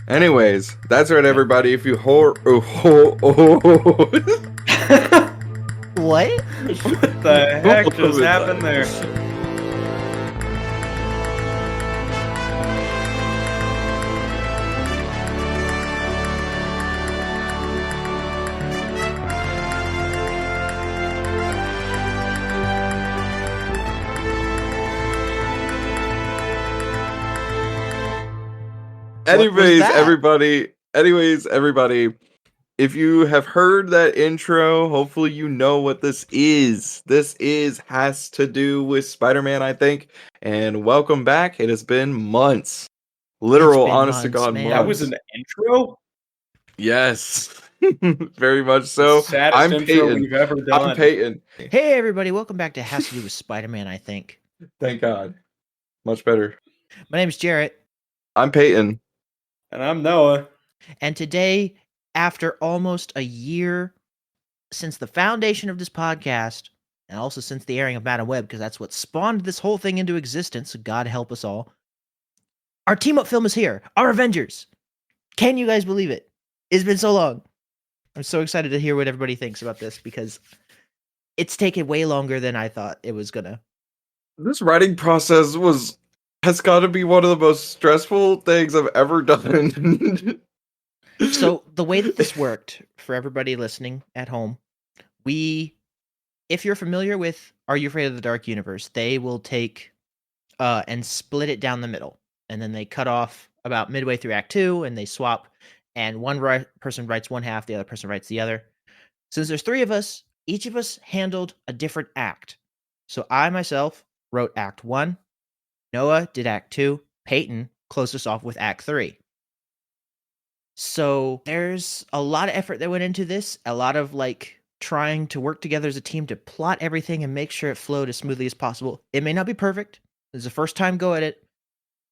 Anyways, that's right, everybody. If you What? What the heck just happened there? Anyways, that? everybody, if you have heard that intro, hopefully you know what this is. Has to do with Spider-Man, I think. And welcome back. It has been months. Literal, been honest to months, God, man. months. That was an intro? Yes. Very much The so. saddest I'm intro Peyton. we've ever done. I'm Peyton. Hey, everybody, welcome back to Has to Do with Spider-Man, I think. Thank God. Much better. My name's Jarrett, I'm Peyton. And I'm Noah. and today, after almost a year since the foundation of this podcast, and also since the airing of Madam Web, because that's what spawned this whole thing into existence, so God help us all, our team-up film is here, our Avengers. Can you guys believe it? It's been so long. I'm so excited to hear what everybody thinks about this, because it's taken way longer than I thought it was gonna. This writing process has got to be one of the most stressful things I've ever done. So the way that this worked for everybody listening at home, if you're familiar with Are You Afraid of the Dark Universe, they will take and split it down the middle, and then they cut off about midway through Act 2, and they swap, and one person writes one half, the other person writes the other. Since there's three of us, each of us handled a different act. So I myself wrote Act 1, Noah did Act 2, Peyton closed us off with Act 3. So there's a lot of effort that went into this, a lot of trying to work together as a team to plot everything and make sure it flowed as smoothly as possible. It may not be perfect. This is the first time go at it,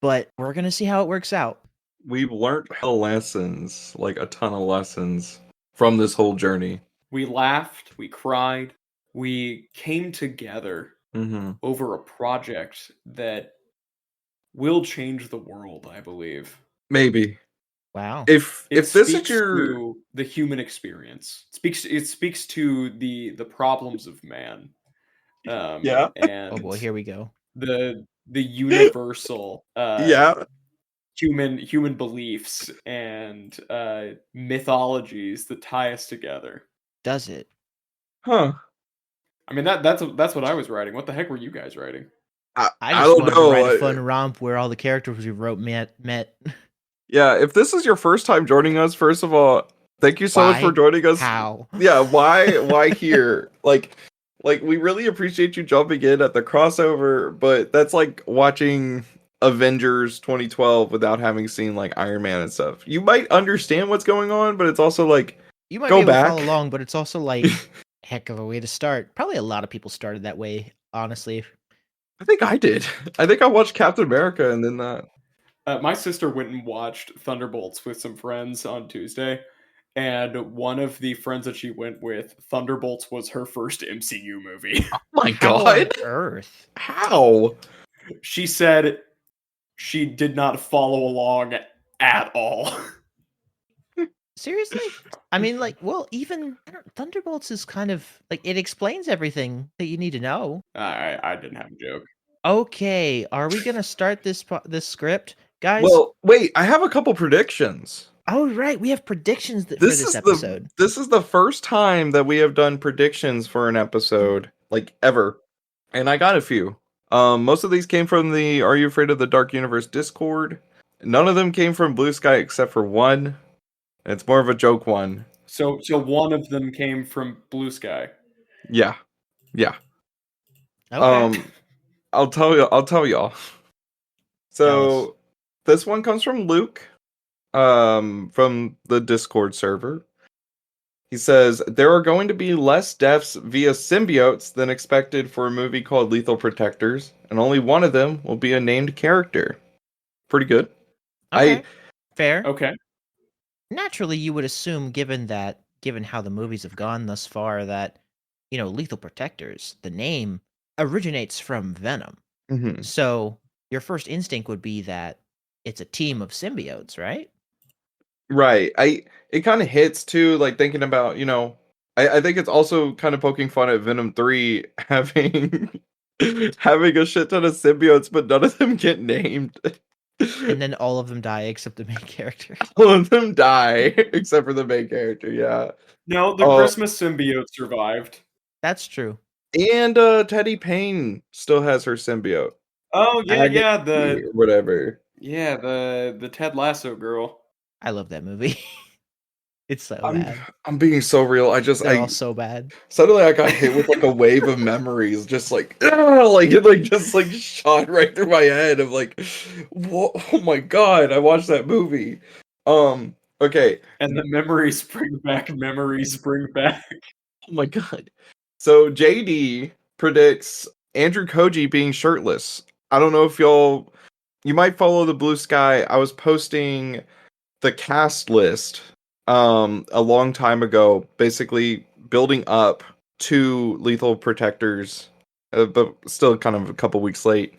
but we're going to see how it works out. We've learned lessons, like a ton of lessons from this whole journey. We laughed, we cried, we came together over a project that will change the world, I believe. Maybe. Wow. If this is to the human experience, it speaks to the problems of man. Yeah. And oh boy, here we go. The universal human beliefs and mythologies that tie us together. Does it? Huh. I mean that's what I was writing. What the heck were you guys writing? I just wanted to write a fun romp where all the characters we wrote met. Yeah, if this is your first time joining us, first of all, thank you so much for joining us. How? Yeah, why here? Like we really appreciate you jumping in at the crossover, but that's like watching Avengers 2012 without having seen like Iron Man and stuff. You might understand what's going on, but it's also like you might go be able back. to follow along, but it's also like heck of a way to start. Probably a lot of people started that way, honestly. I think I did. I think I watched Captain America and then that. My sister went and watched Thunderbolts with some friends on Tuesday, and one of the friends that she went with, Thunderbolts was her first MCU movie. Oh my God! How on earth? How? She said she did not follow along at all. Seriously? I mean, even Thunderbolts is kind of it explains everything that you need to know. I didn't have a joke. Okay, are we gonna start this script, guys? Well, wait, I have a couple predictions. Oh right, we have predictions for this episode. This is the first time that we have done predictions for an episode, ever, and I got a few. Most of these came from the Are You Afraid of the Dark Universe Discord. None of them came from Blue Sky except for one. It's more of a joke one. So one of them came from Blue Sky. Yeah. Okay. I'll tell y'all. So this one comes from Luke, from the Discord server. He says there are going to be less deaths via symbiotes than expected for a movie called Lethal Protectors, and only one of them will be a named character. Pretty good. Okay. Fair. Okay. Naturally, you would assume, given how the movies have gone thus far, that Lethal Protectors, the name originates from Venom. Mm-hmm. So your first instinct would be that it's a team of symbiotes, right? Right. It kind of hits too, like thinking about, I think it's also kind of poking fun at Venom 3 having having a shit ton of symbiotes, but none of them get named. And then all of them die except the main character. All of them die except for the main character, yeah. No, the Christmas symbiote survived. That's true. And Teddy Payne still has her symbiote. Oh yeah, whatever. Yeah, the Ted Lasso girl. I love that movie. It's so bad. I'm being so real. They're all so bad. Suddenly I got hit with like a wave of memories, just like it just shot right through my head of like, oh my god, I watched that movie. Okay. And the memories bring back. Oh my god. So JD predicts Andrew Koji being shirtless. I don't know if you might follow the Blue Sky. I was posting the cast list a long time ago, basically building up to Lethal Protectors, but still kind of a couple weeks late.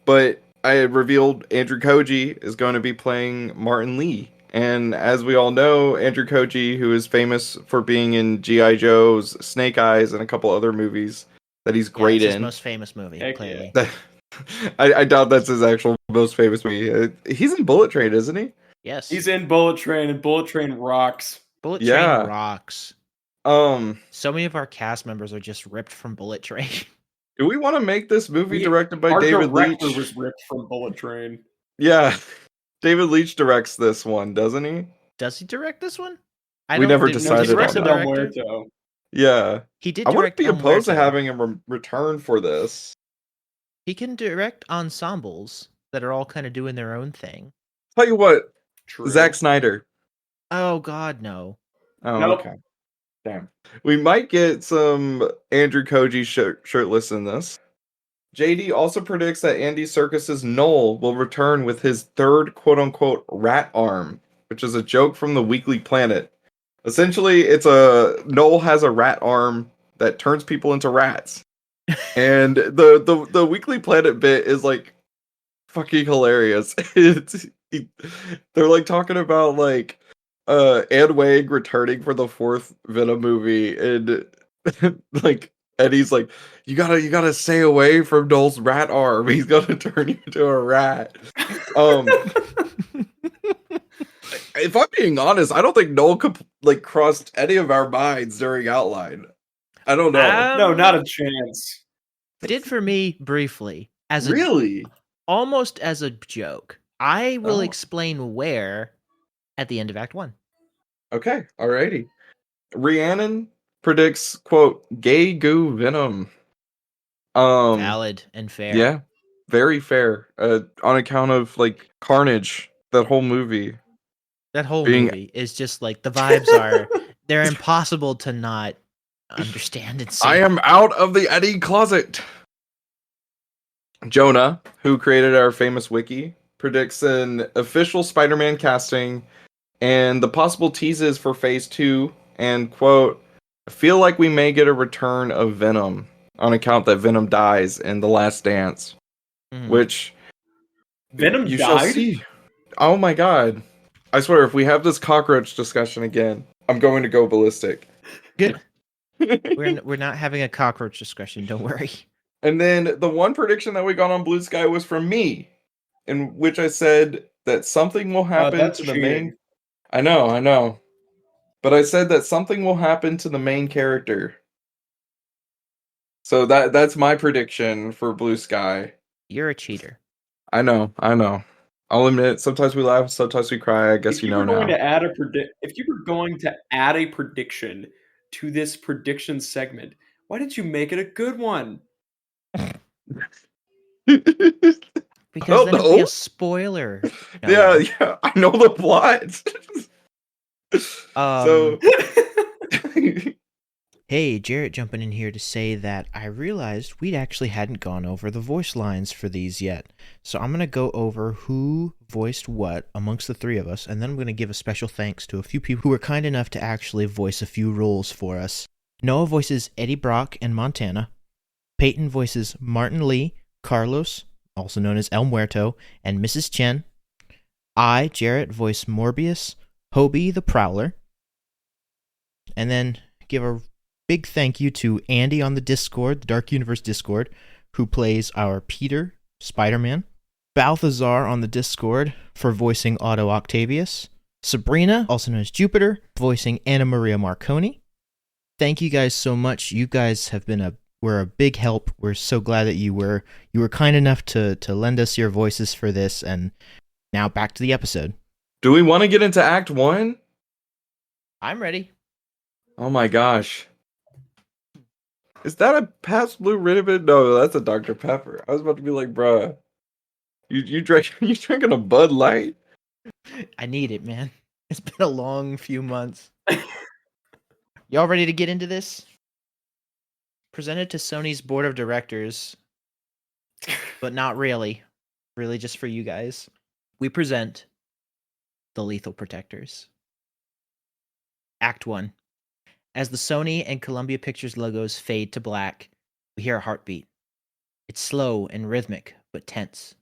But I had revealed Andrew Koji is going to be playing Martin Lee. And as we all know, Andrew Koji, who is famous for being in G.I. Joe's, Snake Eyes, and a couple other movies that he's great it's in. His most famous movie, clearly. I doubt that's his actual most famous movie. He's in Bullet Train, isn't he? Yes. He's in Bullet Train, and Bullet Train rocks. Bullet Train rocks. So many of our cast members are just ripped from Bullet Train. Do we want to make this movie directed by David Leitch? Our was ripped from Bullet Train. Yeah. David Leitch directs this one, doesn't he? Does he direct this one? We never decided on that. Yeah. He did direct. I wouldn't be opposed to having him return for this. He can direct ensembles that are all kind of doing their own thing. Tell you what, True. Zack Snyder. Oh God, no. Oh, nope. Okay. Damn. We might get some Andrew Koji shirtless in this. JD also predicts that Andy Serkis's Noel will return with his third quote-unquote rat arm, which is a joke from the Weekly Planet. Essentially, Noel has a rat arm that turns people into rats. And the Weekly Planet bit is like fucking hilarious. They're like talking about like Anne Wang returning for the fourth Venom movie, and like Eddie's like, you gotta stay away from Noel's rat arm. He's gonna turn you into a rat. If I'm being honest, I don't think Noel could like crossed any of our minds during Outline. I don't know. No, not a chance. Did for me briefly almost as a joke. I will explain where at the end of Act 1. Okay, alrighty. Rhiannon predicts, quote, gay goo Venom. Valid and fair. Yeah, very fair. On account of like Carnage, that whole movie. That whole movie is just like the vibes they're impossible to not understand and see. I am out of the Eddie closet. JONAH, who created our famous wiki, predicts an official Spider-Man casting and the possible teases for Phase 2, and, quote, I feel like we may get a return of Venom on account that Venom dies in The Last Dance, which... Venom you died? Shall see. Oh my god. I swear, if we have this cockroach discussion again, I'm going to go ballistic. Good. We're not having a cockroach discussion, don't worry. And then the one prediction that we got on Blue Sky was from me, in which I said that something will happen to the main... I know. But I said that something will happen to the main character. So that's my prediction for Blue Sky. You're a cheater. I know. I'll admit, sometimes we laugh, sometimes we cry. I guess you know now. If you were going to add a prediction to this prediction segment, why did you make it a good one? Because then it'd be a spoiler. No. Yeah, I know the plot. Hey, Jarrett jumping in here to say that I realized we actually hadn't gone over the voice lines for these yet. So I'm going to go over who voiced what amongst the three of us, and then I'm going to give a special thanks to a few people who were kind enough to actually voice a few roles for us. Noah voices Eddie Brock and Montana. Peyton voices Martin Lee, Carlos, also known as El Muerto, and Mrs. Chen. I, Jarrett, voice Morbius, Hobie the Prowler. And then give a big thank you to Andy on the Discord, the Dark Universe Discord, who plays our Peter, Spider-Man. Balthazar on the Discord for voicing Otto Octavius. Sabrina, also known as Jupiter, voicing Anna Maria Marconi. Thank you guys so much. You guys have been were a big help. We're so glad that you were kind enough to lend us your voices for this. And now back to the episode. Do we want to get into Act 1? I'm ready. Oh my gosh. Is that a Pabst Blue Ribbon? No, that's a Dr. Pepper. I was about to be like, bruh, you drinking a Bud Light? I need it, man. It's been a long few months. Y'all ready to get into this? Presented to Sony's board of directors, but not really. Really just for you guys. We present The Lethal Protectors. Act 1. As the Sony and Columbia Pictures logos fade to black, we hear a heartbeat. It's slow and rhythmic, but tense.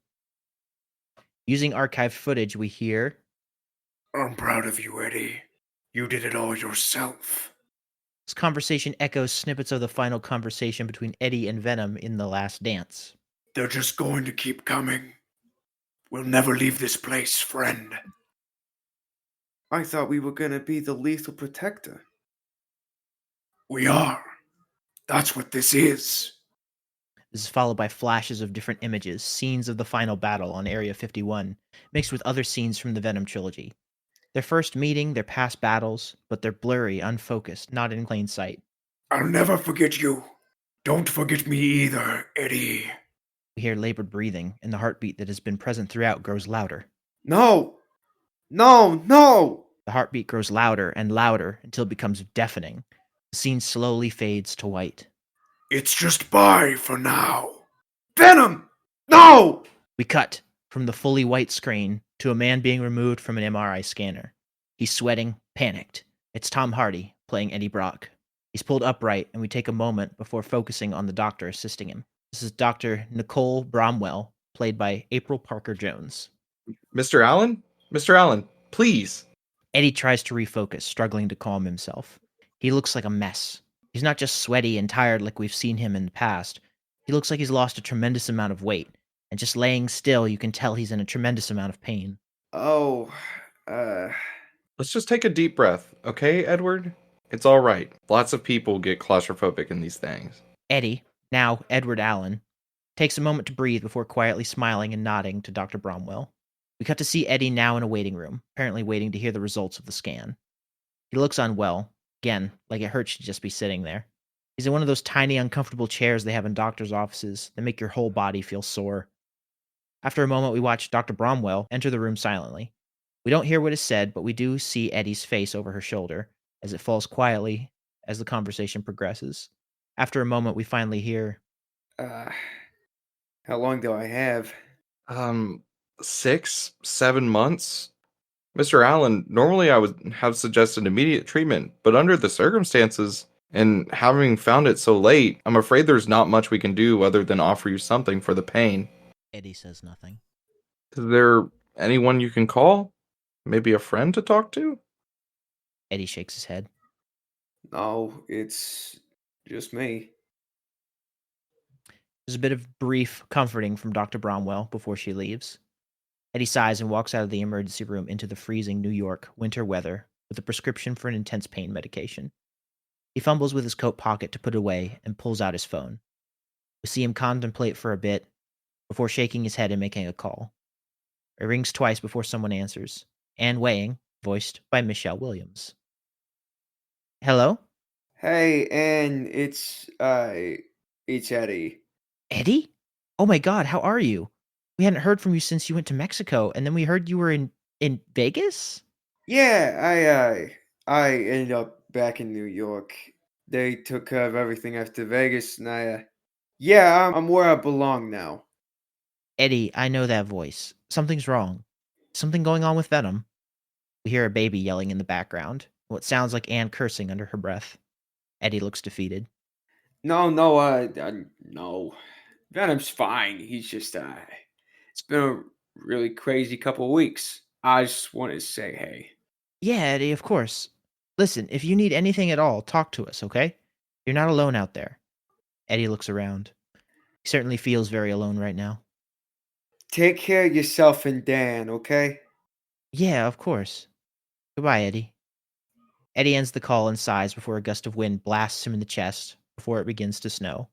Using archived footage, we hear, "I'm proud of you, Eddie. You did it all yourself." This conversation echoes snippets of the final conversation between Eddie and Venom in The Last Dance. "They're just going to keep coming. We'll never leave this place, friend." I thought we were gonna be the lethal protector. "We are. That's what this is." This is followed by flashes of different images, scenes of the final battle on Area 51, mixed with other scenes from the Venom trilogy. Their first meeting, their past battles, but they're blurry, unfocused, not in plain sight. "I'll never forget you. Don't forget me either, Eddie." We hear labored breathing, and the heartbeat that has been present throughout grows louder. No! No! No! The heartbeat grows louder and louder until it becomes deafening. The scene slowly fades to white. "It's just bye for now." Venom! No! We cut from the fully white screen to a man being removed from an MRI scanner. He's sweating, panicked. It's Tom Hardy playing Eddie Brock. He's pulled upright, and we take a moment before focusing on the doctor assisting him. This is Dr. Nicole Bromwell, played by April Parker Jones. Mr. Allen? Mr. Allen, please. Eddie tries to refocus, struggling to calm himself. He looks like a mess. He's not just sweaty and tired like we've seen him in the past. He looks like he's lost a tremendous amount of weight. And just laying still, you can tell he's in a tremendous amount of pain. Let's just take a deep breath, okay, Edward? It's all right. Lots of people get claustrophobic in these things. Eddie, now Edward Allen, takes a moment to breathe before quietly smiling and nodding to Dr. Bromwell. We cut to see Eddie now in a waiting room, apparently waiting to hear the results of the scan. He looks unwell, again, like it hurts to just be sitting there. He's in one of those tiny, uncomfortable chairs they have in doctors' offices that make your whole body feel sore. After a moment, we watch Dr. Bromwell enter the room silently. We don't hear what is said, but we do see Eddie's face over her shoulder as it falls quietly as the conversation progresses. After a moment, we finally hear, How long do I have? 6, 7 months? Mr. Allen, normally I would have suggested immediate treatment, but under the circumstances, and having found it so late, I'm afraid there's not much we can do other than offer you something for the pain. Eddie says nothing. Is there anyone you can call? Maybe a friend to talk to? Eddie shakes his head. No, it's just me. There's a bit of brief comforting from Dr. Bromwell before she leaves. Eddie sighs and walks out of the emergency room into the freezing New York winter weather with a prescription for an intense pain medication. He fumbles with his coat pocket to put it away and pulls out his phone. We see him contemplate for a bit before shaking his head and making a call. It rings twice before someone answers. Anne Weighing, voiced by Michelle Williams. Hello? Hey, and it's Eddie. Eddie? Oh my god, how are you? We hadn't heard from you since you went to Mexico, and then we heard you were in Vegas? Yeah, I ended up back in New York. They took care of everything after Vegas, and I'm where I belong now. Eddie, I know that voice. Something's wrong. Something going on with Venom. We hear a baby yelling in the background, what sounds like Anne cursing under her breath. Eddie looks defeated. No. Venom's fine. He's just, it's been a really crazy couple of weeks. I just wanted to say hey. Yeah, Eddie, of course. Listen, if you need anything at all, talk to us, okay? You're not alone out there. Eddie looks around. He certainly feels very alone right now. Take care of yourself and Dan, okay? Yeah, of course. Goodbye, Eddie. Eddie ends the call and sighs before a gust of wind blasts him in the chest before it begins to snow.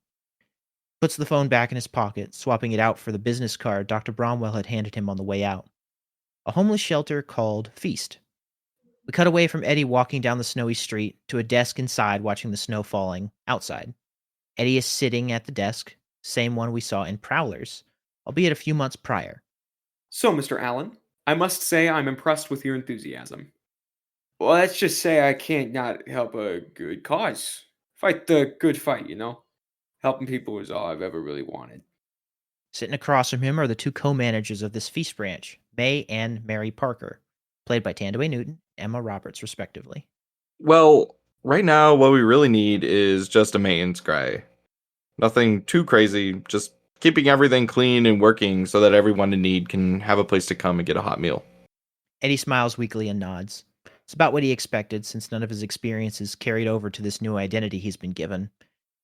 Puts the phone back in his pocket, swapping it out for the business card Dr. Bromwell had handed him on the way out. A homeless shelter called Feast. We cut away from Eddie walking down the snowy street to a desk inside watching the snow falling outside. Eddie is sitting at the desk, same one we saw in Prowlers, albeit a few months prior. So, Mr. Allen, I must say I'm impressed with your enthusiasm. Well, let's just say I can't not help a good cause. Fight the good fight, you know? Helping people is all I've ever really wanted. Sitting across from him are the two co-managers of this feast branch, May and Mary Parker, played by Tandaway Newton and Emma Roberts, respectively. Well, right now, what we really need is just a maintenance guy. Nothing too crazy, just keeping everything clean and working so that everyone in need can have a place to come and get a hot meal. Eddie smiles weakly and nods. It's about what he expected, since none of his experiences carried over to this new identity he's been given.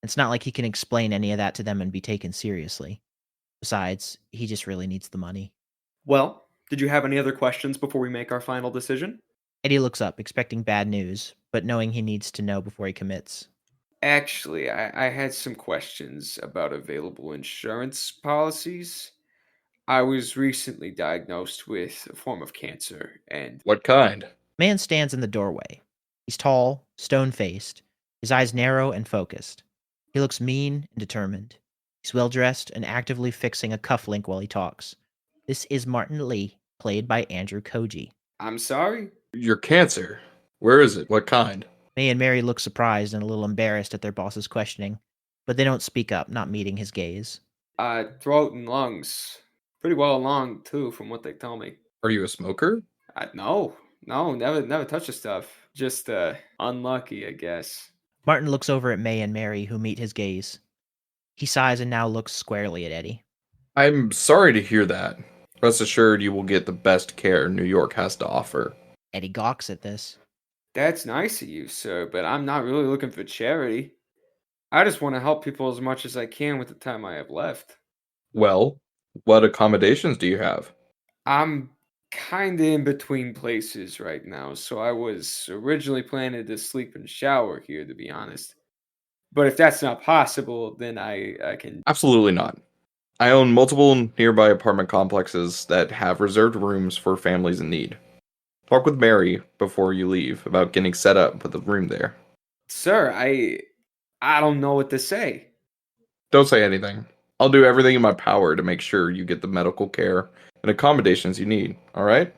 It's not like he can explain any of that to them and be taken seriously. Besides, he just really needs the money. Well, did you have any other questions before we make our final decision? Eddie looks up, expecting bad news, but knowing he needs to know before he commits. Actually, I had some questions about available insurance policies. I was recently diagnosed with a form of cancer, and What kind? Man stands in the doorway. He's tall, stone-faced, his eyes narrow and focused. He looks mean and determined. He's well-dressed and actively fixing a cufflink while he talks. This is Martin Lee, played by Andrew Koji. I'm sorry? Your cancer. Where is it? What kind? May and Mary look surprised and a little embarrassed at their boss's questioning, but they don't speak up, not meeting his gaze. Throat and lungs. Pretty well along, too, from what they tell me. Are you a smoker? No, never touch the stuff. Just, unlucky, I guess. Martin looks over at May and Mary, who meet his gaze. He sighs and now looks squarely at Eddie. I'm sorry to hear that. Rest assured you will get the best care New York has to offer. Eddie gawks at this. That's nice of you, sir, but I'm not really looking for charity. I just want to help people as much as I can with the time I have left. Well, what accommodations do you have? I'm kinda in between places right now, so I was originally planning to sleep and shower here, to be honest. But if that's not possible, then I can... Absolutely not. I own multiple nearby apartment complexes that have reserved rooms for families in need. Talk with Mary before you leave about getting set up with a room there. Sir, I don't know what to say. Don't say anything. I'll do everything in my power to make sure you get the medical care and accommodations you need, alright?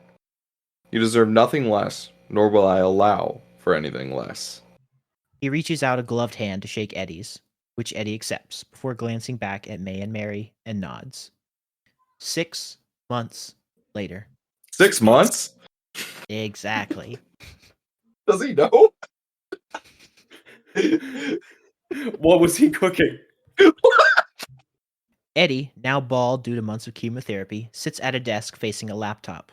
You deserve nothing less, nor will I allow for anything less. He reaches out a gloved hand to shake Eddie's, which Eddie accepts before glancing back at May and Mary and nods. 6 months later. 6 months? Exactly. Does he know? What was he cooking? Eddie, now bald due to months of chemotherapy, sits at a desk facing a laptop.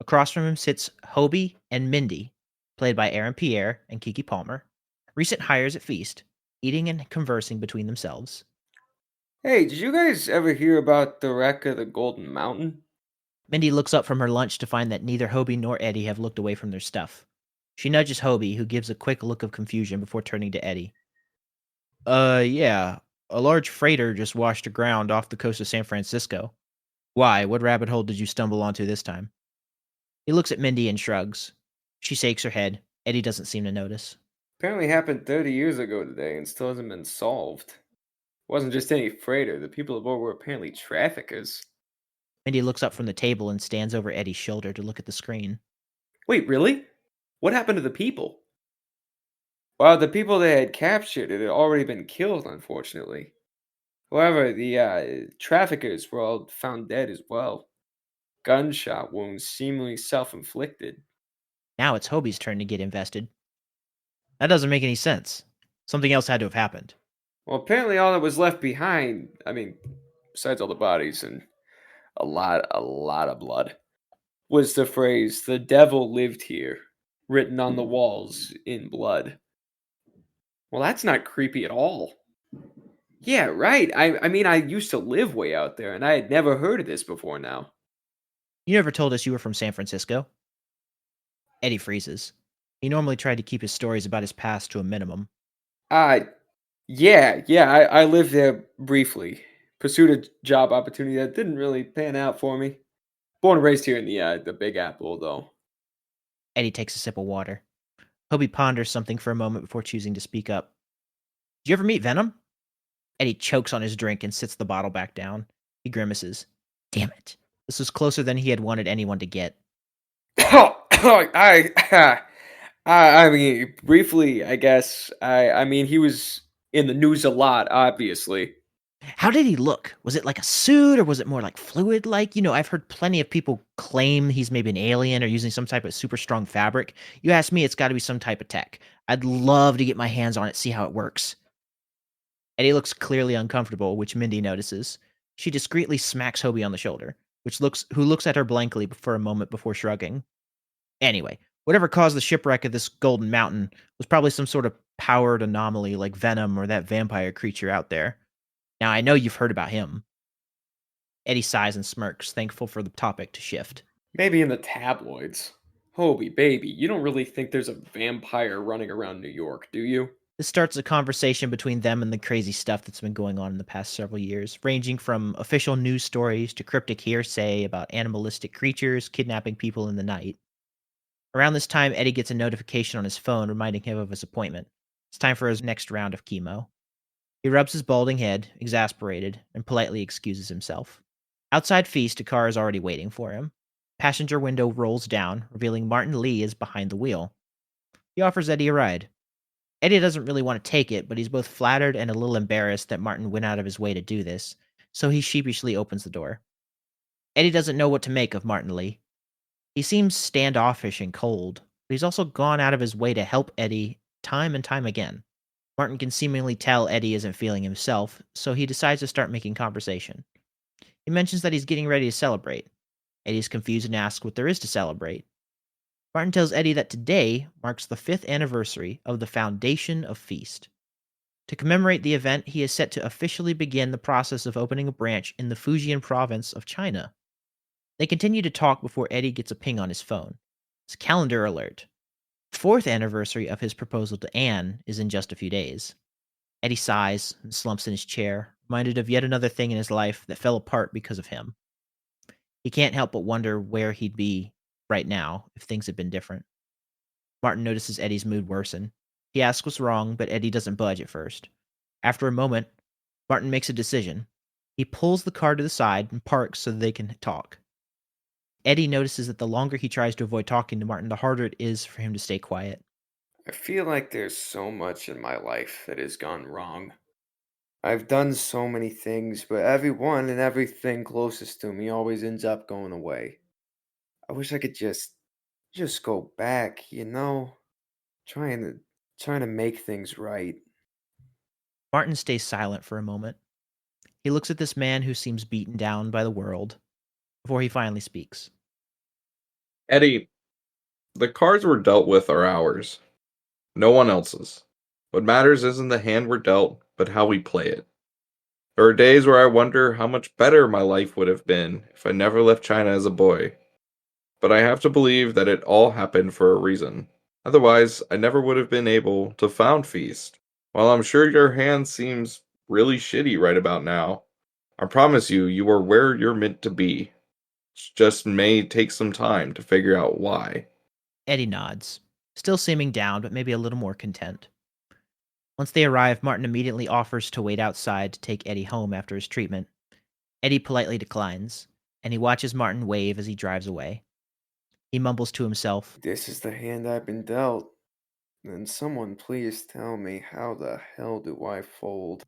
Across from him sits Hobie and Mindy, played by Aaron Pierre and Kiki Palmer, recent hires at Feast, eating and conversing between themselves. Hey, did you guys ever hear about the wreck of the Golden Mountain? Mindy looks up from her lunch to find that neither Hobie nor Eddie have looked away from their stuff. She nudges Hobie, who gives a quick look of confusion before turning to Eddie. Yeah. A large freighter just washed aground off the coast of San Francisco. Why? What rabbit hole did you stumble onto this time? He looks at Mindy and shrugs. She shakes her head. Eddie doesn't seem to notice. Apparently happened 30 years ago today and still hasn't been solved. It wasn't just any freighter. The people aboard were apparently traffickers. Mindy looks up from the table and stands over Eddie's shoulder to look at the screen. Wait, really? What happened to the people? Well, the people they had captured had already been killed, unfortunately. However, the traffickers were all found dead as well. Gunshot wounds, seemingly self-inflicted. Now it's Hobie's turn to get invested. That doesn't make any sense. Something else had to have happened. Well, apparently all that was left behind, besides all the bodies and a lot of blood, was the phrase, "The devil lived here." written on the walls in blood. Well, that's not creepy at all. Yeah, right. I mean, I used to live way out there, and I had never heard of this before now. You never told us you were from San Francisco. Eddie freezes. He normally tried to keep his stories about his past to a minimum. Yeah, I lived there briefly. Pursued a job opportunity that didn't really pan out for me. Born and raised here in the Big Apple, though. Eddie takes a sip of water. Hobie ponders something for a moment before choosing to speak up. Did you ever meet Venom? Eddie chokes on his drink and sits the bottle back down. He grimaces. Damn it. This was closer than he had wanted anyone to get. I mean, briefly, I guess. I mean, he was in the news a lot, obviously. How did he look? Was it like a suit or was it more like fluid-like? You know, I've heard plenty of people claim he's maybe an alien or using some type of super strong fabric. You ask me, it's got to be some type of tech. I'd love to get my hands on it, see how it works. Eddie looks clearly uncomfortable, which Mindy notices. She discreetly smacks Hobie on the shoulder, who looks at her blankly for a moment before shrugging. Anyway, whatever caused the shipwreck of this Golden Mountain was probably some sort of powered anomaly like Venom or that vampire creature out there. Now, I know you've heard about him. Eddie sighs and smirks, thankful for the topic to shift. Maybe in the tabloids. Hobie, baby, you don't really think there's a vampire running around New York, do you? This starts a conversation between them and the crazy stuff that's been going on in the past several years, ranging from official news stories to cryptic hearsay about animalistic creatures kidnapping people in the night. Around this time, Eddie gets a notification on his phone reminding him of his appointment. It's time for his next round of chemo. He rubs his balding head, exasperated, and politely excuses himself. Outside Feast, a car is already waiting for him. Passenger window rolls down, revealing Martin Lee is behind the wheel. He offers Eddie a ride. Eddie doesn't really want to take it, but he's both flattered and a little embarrassed that Martin went out of his way to do this, so he sheepishly opens the door. Eddie doesn't know what to make of Martin Lee. He seems standoffish and cold, but he's also gone out of his way to help Eddie time and time again. Martin can seemingly tell Eddie isn't feeling himself, so he decides to start making conversation. He mentions that he's getting ready to celebrate. Eddie's confused and asks what there is to celebrate. Martin tells Eddie that today marks the 5th anniversary of the foundation of Feast. To commemorate the event, he is set to officially begin the process of opening a branch in the Fujian province of China. They continue to talk before Eddie gets a ping on his phone. It's a calendar alert. 4th anniversary of his proposal to Anne is in just a few days. Eddie sighs and slumps in his chair, reminded of yet another thing in his life that fell apart because of him. He can't help but wonder where he'd be right now if things had been different. Martin notices Eddie's mood worsen. He asks what's wrong, but Eddie doesn't budge at first. After a moment, Martin makes a decision. He pulls the car to the side and parks so that they can talk. Eddie notices that the longer he tries to avoid talking to Martin, the harder it is for him to stay quiet. I feel like there's so much in my life that has gone wrong. I've done so many things, but everyone and everything closest to me always ends up going away. I wish I could just go back, you know, trying to make things right. Martin stays silent for a moment. He looks at this man who seems beaten down by the world before he finally speaks. Eddie, the cards we're dealt with are ours. No one else's. What matters isn't the hand we're dealt, but how we play it. There are days where I wonder how much better my life would have been if I never left China as a boy. But I have to believe that it all happened for a reason. Otherwise, I never would have been able to found Feast. While I'm sure your hand seems really shitty right about now, I promise you, you are where you're meant to be. It just may take some time to figure out why. Eddie nods, still seeming down, but maybe a little more content. Once they arrive, Martin immediately offers to wait outside to take Eddie home after his treatment. Eddie politely declines, and he watches Martin wave as he drives away. He mumbles to himself, This is the hand I've been dealt. Then someone please tell me, how the hell do I fold?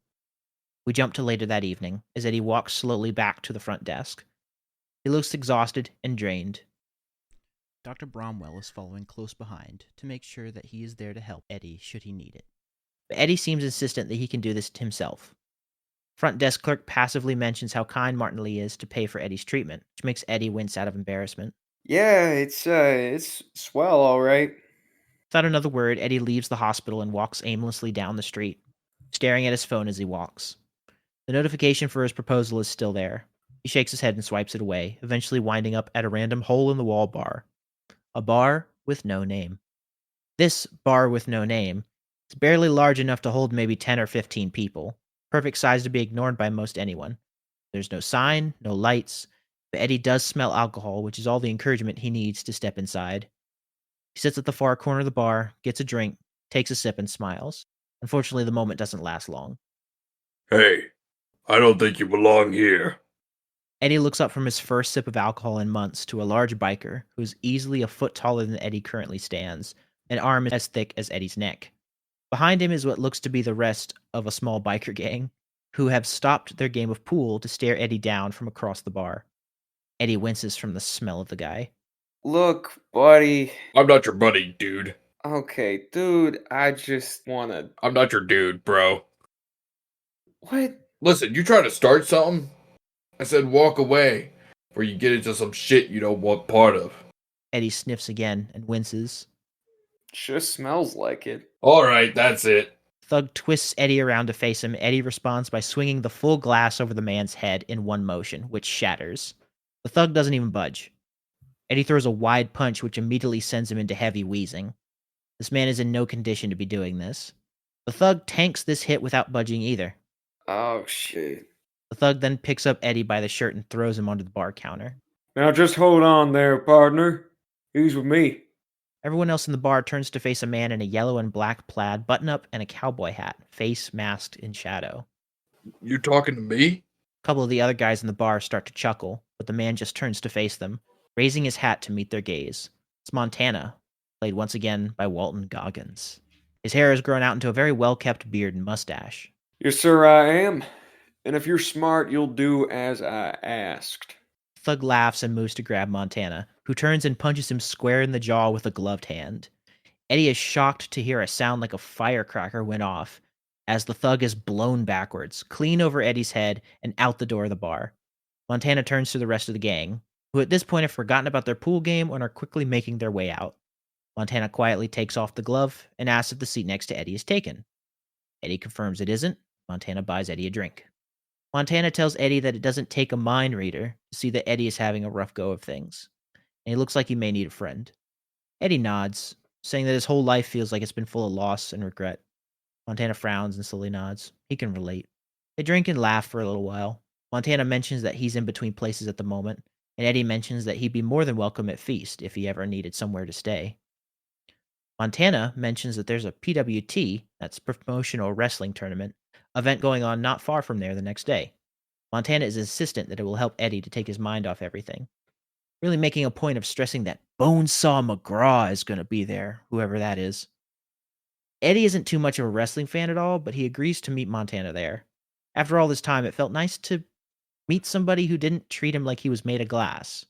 We jump to later that evening, as Eddie walks slowly back to the front desk. He looks exhausted and drained. Dr. Bromwell is following close behind to make sure that he is there to help Eddie should he need it. But Eddie seems insistent that he can do this himself. Front desk clerk passively mentions how kind Martin Lee is to pay for Eddie's treatment, which makes Eddie wince out of embarrassment. Yeah, it's swell, all right. Without another word, Eddie leaves the hospital and walks aimlessly down the street, staring at his phone as he walks. The notification for his proposal is still there. He shakes his head and swipes it away, eventually winding up at a random hole-in-the-wall bar. A bar with no name. This bar with no name is barely large enough to hold maybe 10 or 15 people, perfect size to be ignored by most anyone. There's no sign, no lights, but Eddie does smell alcohol, which is all the encouragement he needs to step inside. He sits at the far corner of the bar, gets a drink, takes a sip, and smiles. Unfortunately, the moment doesn't last long. Hey, I don't think you belong here. Eddie looks up from his first sip of alcohol in months to a large biker who is easily a foot taller than Eddie currently stands, an arm as thick as Eddie's neck. Behind him is what looks to be the rest of a small biker gang, who have stopped their game of pool to stare Eddie down from across the bar. Eddie winces from the smell of the guy. Look, buddy. I'm not your buddy, dude. Okay, dude, I just wanna... I'm not your dude, bro. What? Listen, you try to start something? I said walk away, or you get into some shit you don't want part of. Eddie sniffs again and winces. Just smells like it. Alright, that's it. Thug twists Eddie around to face him. Eddie responds by swinging the full glass over the man's head in one motion, which shatters. The thug doesn't even budge. Eddie throws a wide punch, which immediately sends him into heavy wheezing. This man is in no condition to be doing this. The thug tanks this hit without budging either. Oh, shit. The thug then picks up Eddie by the shirt and throws him onto the bar counter. Now just hold on there, partner. He's with me. Everyone else in the bar turns to face a man in a yellow and black plaid button-up and a cowboy hat, face masked in shadow. You talking to me? A couple of the other guys in the bar start to chuckle, but the man just turns to face them, raising his hat to meet their gaze. It's Montana, played once again by Walton Goggins. His hair has grown out into a very well-kept beard and mustache. Yes, sir, I am. And if you're smart, you'll do as I asked. Thug laughs and moves to grab Montana, who turns and punches him square in the jaw with a gloved hand. Eddie is shocked to hear a sound like a firecracker went off, as the thug is blown backwards, clean over Eddie's head and out the door of the bar. Montana turns to the rest of the gang, who at this point have forgotten about their pool game and are quickly making their way out. Montana quietly takes off the glove and asks if the seat next to Eddie is taken. Eddie confirms it isn't. Montana buys Eddie a drink. Montana tells Eddie that it doesn't take a mind reader to see that Eddie is having a rough go of things, and he looks like he may need a friend. Eddie nods, saying that his whole life feels like it's been full of loss and regret. Montana frowns and slowly nods. He can relate. They drink and laugh for a little while. Montana mentions that he's in between places at the moment, and Eddie mentions that he'd be more than welcome at Feast if he ever needed somewhere to stay. Montana mentions that there's a PWT, that's Promotional Wrestling Tournament, event going on not far from there the next day. Montana is insistent that it will help Eddie to take his mind off everything, really making a point of stressing that Bonesaw McGraw is going to be there, whoever that is. Eddie isn't too much of a wrestling fan at all, but he agrees to meet Montana there. After all this time, it felt nice to meet somebody who didn't treat him like he was made of glass.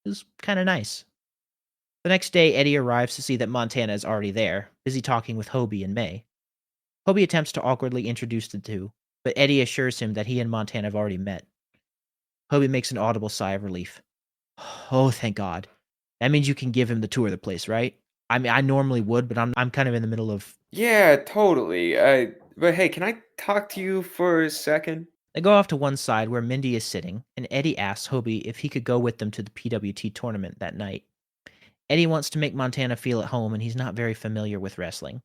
It was kind of nice. The next day, Eddie arrives to see that Montana is already there, busy talking with Hobie and May. Hobie attempts to awkwardly introduce the two, but Eddie assures him that he and Montana have already met. Hobie makes an audible sigh of relief. Oh, thank God. That means you can give him the tour of the place, right? I mean, I normally would, but I'm kind of in the middle of... Yeah, totally. But hey, can I talk to you for a second? They go off to one side where Mindy is sitting, and Eddie asks Hobie if he could go with them to the PWT tournament that night. Eddie wants to make Montana feel at home, and he's not very familiar with wrestling.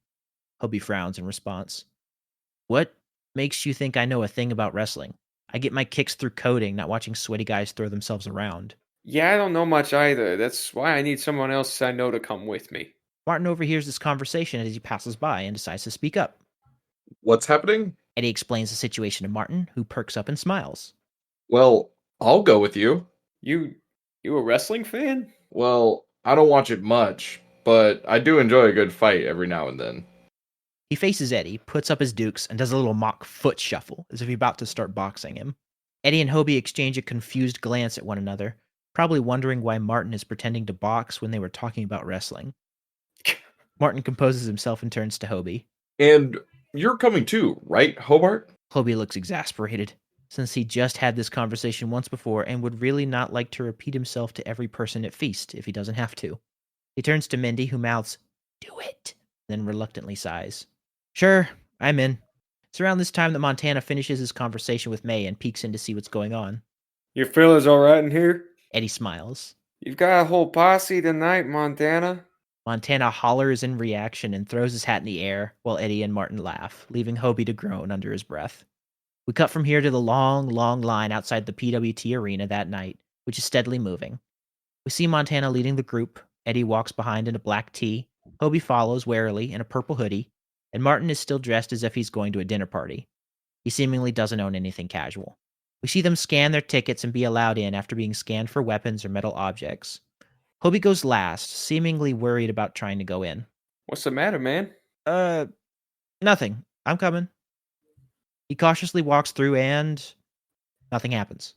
Hobie frowns in response. What makes you think I know a thing about wrestling? I get my kicks through coding, not watching sweaty guys throw themselves around. Yeah, I don't know much either. That's why I need someone else I know to come with me. Martin overhears this conversation as he passes by and decides to speak up. What's happening? Eddie explains the situation to Martin, who perks up and smiles. Well, I'll go with you. You a wrestling fan? Well, I don't watch it much, but I do enjoy a good fight every now and then. He faces Eddie, puts up his dukes, and does a little mock foot shuffle, as if he's about to start boxing him. Eddie and Hobie exchange a confused glance at one another, probably wondering why Martin is pretending to box when they were talking about wrestling. Martin composes himself and turns to Hobie. And you're coming too, right, Hobart? Hobie looks exasperated, since he just had this conversation once before and would really not like to repeat himself to every person at Feast if he doesn't have to. He turns to Mindy, who mouths, Do it. Then reluctantly sighs. Sure, I'm in. It's around this time that Montana finishes his conversation with May and peeks in to see what's going on. Your fellas all right in here? Eddie smiles. You've got a whole posse tonight, Montana. Montana hollers in reaction and throws his hat in the air while Eddie and Martin laugh, leaving Hobie to groan under his breath. We cut from here to the long, long line outside the PWT arena that night, which is steadily moving. We see Montana leading the group. Eddie walks behind in a black tee. Hobie follows warily in a purple hoodie, and Martin is still dressed as if he's going to a dinner party. He seemingly doesn't own anything casual. We see them scan their tickets and be allowed in after being scanned for weapons or metal objects. Hobie goes last, seemingly worried about trying to go in. What's the matter, man? Nothing. I'm coming. He cautiously walks through and nothing happens.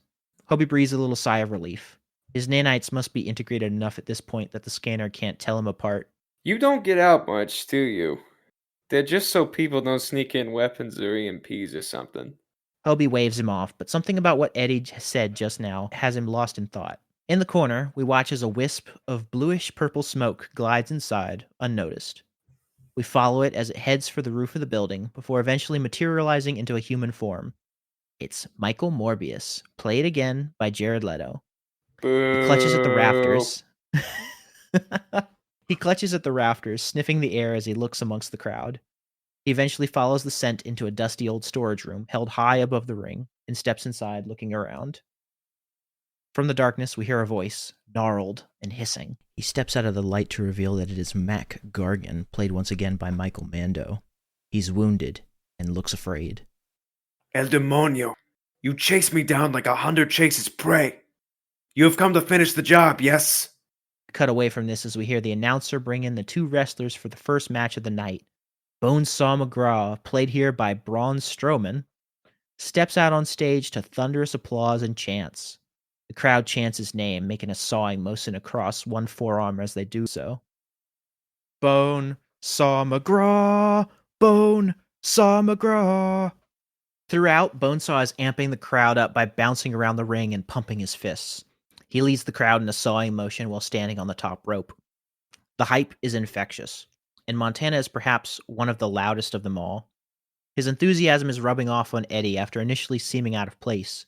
Hobie breathes a little sigh of relief. His nanites must be integrated enough at this point that the scanner can't tell him apart. You don't get out much, do you? They're just so people don't sneak in weapons or EMPs or something. Hobie waves him off, but something about what Eddie said just now has him lost in thought. In the corner, we watch as a wisp of bluish-purple smoke glides inside, unnoticed. We follow it as it heads for the roof of the building, before eventually materializing into a human form. It's Michael Morbius, played again by Jared Leto. Boo. He clutches at the rafters. He clutches at the rafters, sniffing the air as he looks amongst the crowd. He eventually follows the scent into a dusty old storage room held high above the ring and steps inside, looking around. From the darkness, we hear a voice, gnarled and hissing. He steps out of the light to reveal that it is Mac Gargan, played once again by Michael Mando. He's wounded and looks afraid. El Demonio, you chased me down like 100 chases prey. You have come to finish the job, yes? Cut away from this as we hear the announcer bring in the two wrestlers for the first match of the night. Bonesaw McGraw, played here by Braun Strowman, steps out on stage to thunderous applause and chants. The crowd chants his name, making a sawing motion across one forearm as they do so. Bonesaw McGraw! Bonesaw McGraw! Throughout, Bonesaw is amping the crowd up by bouncing around the ring and pumping his fists. He leads the crowd in a sawing motion while standing on the top rope. The hype is infectious, and Montana is perhaps one of the loudest of them all. His enthusiasm is rubbing off on Eddie after initially seeming out of place,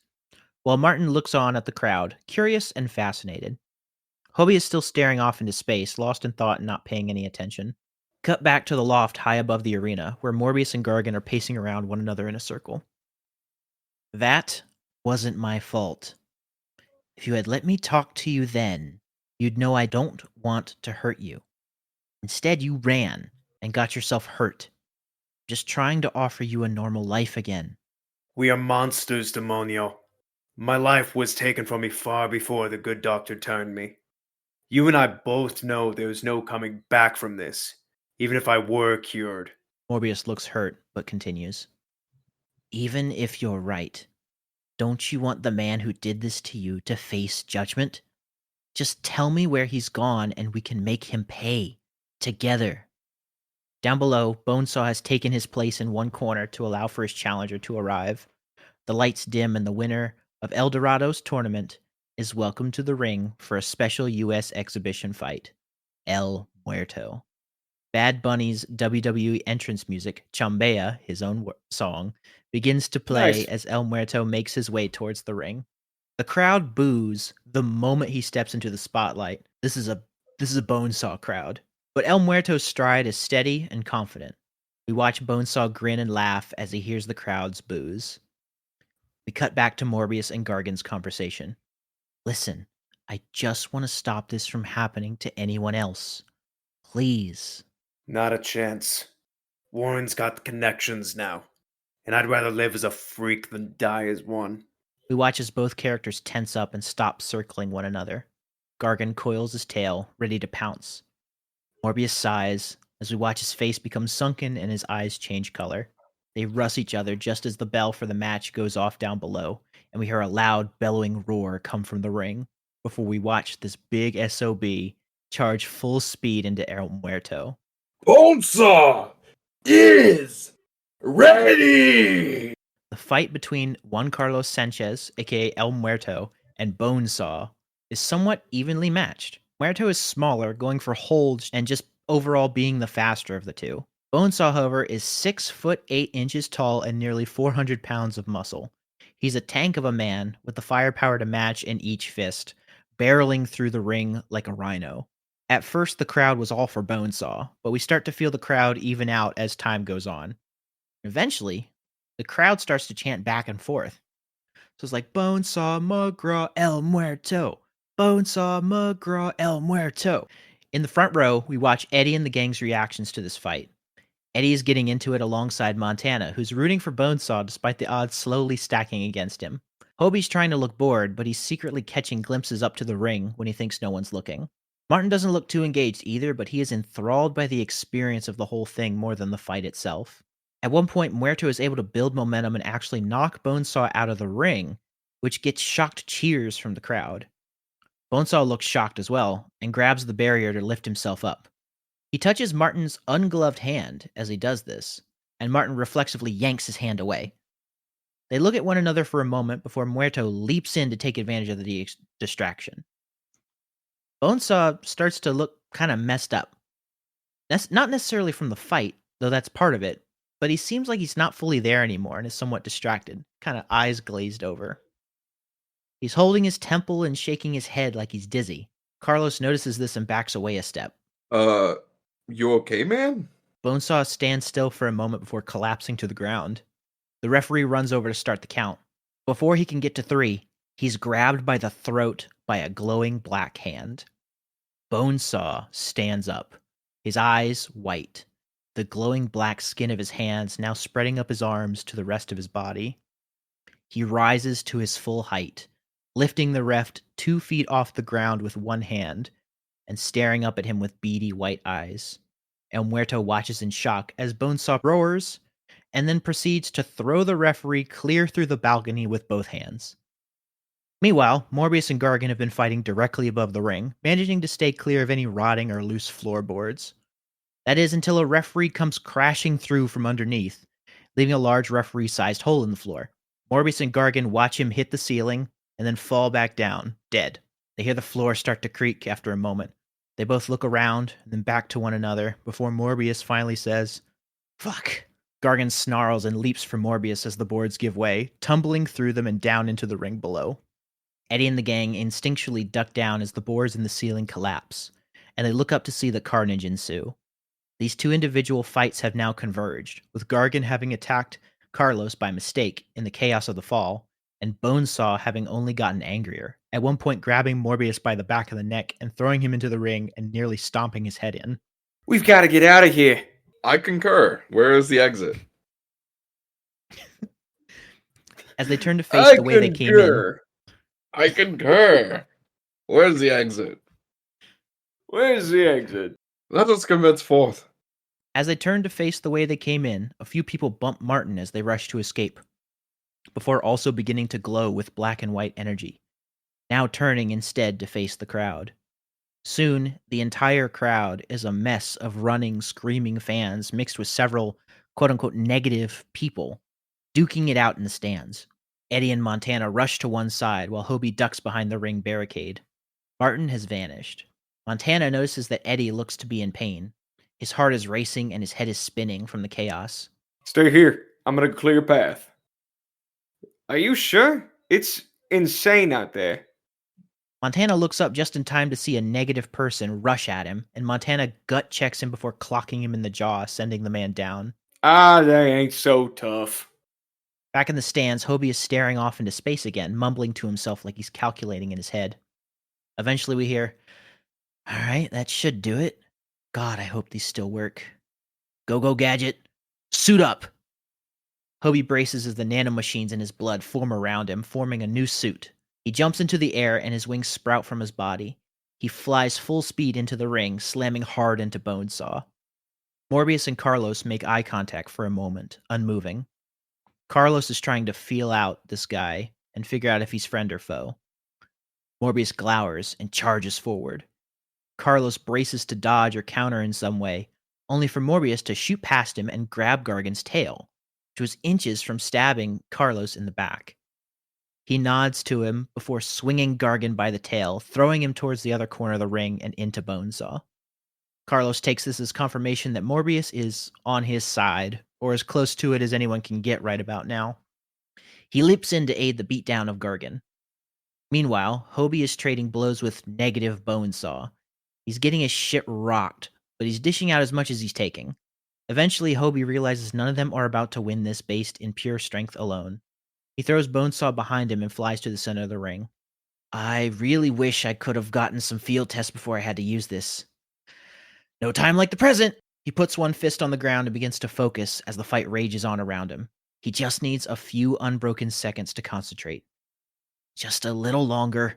while Martin looks on at the crowd, curious and fascinated. Hobie is still staring off into space, lost in thought and not paying any attention. Cut back to the loft high above the arena, where Morbius and Gargan are pacing around one another in a circle. That wasn't my fault. If you had let me talk to you then, you'd know I don't want to hurt you. Instead, you ran and got yourself hurt. Just trying to offer you a normal life again. We are monsters, Demonio. My life was taken from me far before the good doctor turned me. You and I both know there's no coming back from this, even if I were cured. Morbius looks hurt, but continues. Even if you're right, don't you want the man who did this to you to face judgment? Just tell me where he's gone and we can make him pay. Together. Down below, Bonesaw has taken his place in one corner to allow for his challenger to arrive. The lights dim and the winner of El Dorado's tournament is welcomed to the ring for a special U.S. exhibition fight. El Muerto. Bad Bunny's WWE entrance music, Chambea, his own song, begins to play Nice. as El Muerto makes his way towards the ring. The crowd boos the moment he steps into the spotlight. This is a Bonesaw crowd. But El Muerto's stride is steady and confident. We watch Bonesaw grin and laugh as he hears the crowd's boos. We cut back to Morbius and Gargan's conversation. Listen, I just want to stop this from happening to anyone else. Please. Not a chance. Warren's got connections now, and I'd rather live as a freak than die as one. We watch as both characters tense up and stop circling one another. Gargan coils his tail, ready to pounce. Morbius sighs as we watch his face become sunken and his eyes change color. They rush each other just as the bell for the match goes off down below, and we hear a loud, bellowing roar come from the ring before we watch this big SOB charge full speed into El Muerto. Bonesaw is ready! The fight between Juan Carlos Sanchez, aka El Muerto, and Bonesaw is somewhat evenly matched. Muerto is smaller, going for holds and just overall being the faster of the two. Bonesaw, however, is 6 foot 8 inches tall and nearly 400 pounds of muscle. He's a tank of a man with the firepower to match in each fist, barreling through the ring like a rhino. At first, the crowd was all for Bonesaw, but we start to feel the crowd even out as time goes on. Eventually, the crowd starts to chant back and forth. So it's like, Bonesaw, McGraw, El Muerto. Bonesaw, McGraw, El Muerto. In the front row, we watch Eddie and the gang's reactions to this fight. Eddie is getting into it alongside Montana, who's rooting for Bonesaw despite the odds slowly stacking against him. Hobie's trying to look bored, but he's secretly catching glimpses up to the ring when he thinks no one's looking. Martin doesn't look too engaged either, but he is enthralled by the experience of the whole thing more than the fight itself. At one point, Muerto is able to build momentum and actually knock Bonesaw out of the ring, which gets shocked cheers from the crowd. Bonesaw looks shocked as well, and grabs the barrier to lift himself up. He touches Martin's ungloved hand as he does this, and Martin reflexively yanks his hand away. They look at one another for a moment before Muerto leaps in to take advantage of the distraction. Bonesaw starts to look kind of messed up. That's not necessarily from the fight, though that's part of it, but he seems like he's not fully there anymore and is somewhat distracted, kind of eyes glazed over. He's holding his temple and shaking his head like he's dizzy. Carlos notices this and backs away a step. You okay, man? Bonesaw stands still for a moment before collapsing to the ground. The referee runs over to start the count. Before he can get to 3, he's grabbed by the throat by a glowing black hand. Bonesaw stands up, his eyes white, the glowing black skin of his hands now spreading up his arms to the rest of his body. He rises to his full height, lifting the ref 2 feet off the ground with one hand, and staring up at him with beady white eyes. El Muerto watches in shock as Bonesaw roars, and then proceeds to throw the referee clear through the balcony with both hands. Meanwhile, Morbius and Gargan have been fighting directly above the ring, managing to stay clear of any rotting or loose floorboards. That is until a referee comes crashing through from underneath, leaving a large referee-sized hole in the floor. Morbius and Gargan watch him hit the ceiling, and then fall back down, dead. They hear the floor start to creak after a moment. They both look around, and then back to one another, before Morbius finally says, "Fuck." Gargan snarls and leaps for Morbius as the boards give way, tumbling through them and down into the ring below. Eddie and the gang instinctually duck down as the boards in the ceiling collapse, and they look up to see the carnage ensue. These two individual fights have now converged, with Gargan having attacked Carlos by mistake in the chaos of the fall, and Bonesaw having only gotten angrier, at one point grabbing Morbius by the back of the neck and throwing him into the ring and nearly stomping his head in. We've got to get out of here. I concur. Where is the exit? As they turn to face the way they came in. I concur. Where's the exit? Where's the exit? Let us commence forth. As they turn to face the way they came in, a few people bump Martin as they rush to escape, before also beginning to glow with black and white energy, now turning instead to face the crowd. Soon, the entire crowd is a mess of running, screaming fans mixed with several quote-unquote negative people duking it out in the stands. Eddie and Montana rush to one side while Hobie ducks behind the ring barricade. Martin has vanished. Montana notices that Eddie looks to be in pain. His heart is racing and his head is spinning from the chaos. Stay here. I'm going to clear a path. Are you sure? It's insane out there. Montana looks up just in time to see a negative person rush at him, and Montana gut checks him before clocking him in the jaw, sending the man down. Ah, they ain't so tough. Back in the stands, Hobie is staring off into space again, mumbling to himself like he's calculating in his head. Eventually we hear, "All right, that should do it. God, I hope these still work. Go, Gadget. Suit up." Hobie braces as the nanomachines in his blood form around him, forming a new suit. He jumps into the air and his wings sprout from his body. He flies full speed into the ring, slamming hard into Bonesaw. Morbius and Carlos make eye contact for a moment, unmoving. Carlos is trying to feel out this guy and figure out if he's friend or foe. Morbius glowers and charges forward. Carlos braces to dodge or counter in some way, only for Morbius to shoot past him and grab Gargan's tail, which was inches from stabbing Carlos in the back. He nods to him before swinging Gargan by the tail, throwing him towards the other corner of the ring and into Bonesaw. Carlos takes this as confirmation that Morbius is on his side, or as close to it as anyone can get right about now. He leaps in to aid the beatdown of Gargan. Meanwhile, Hobie is trading blows with Negative Bonesaw. He's getting his shit rocked, but he's dishing out as much as he's taking. Eventually, Hobie realizes none of them are about to win this based in pure strength alone. He throws Bonesaw behind him and flies to the center of the ring. I really wish I could have gotten some field tests before I had to use this. No time like the present! He puts one fist on the ground and begins to focus as the fight rages on around him. He just needs a few unbroken seconds to concentrate. Just a little longer.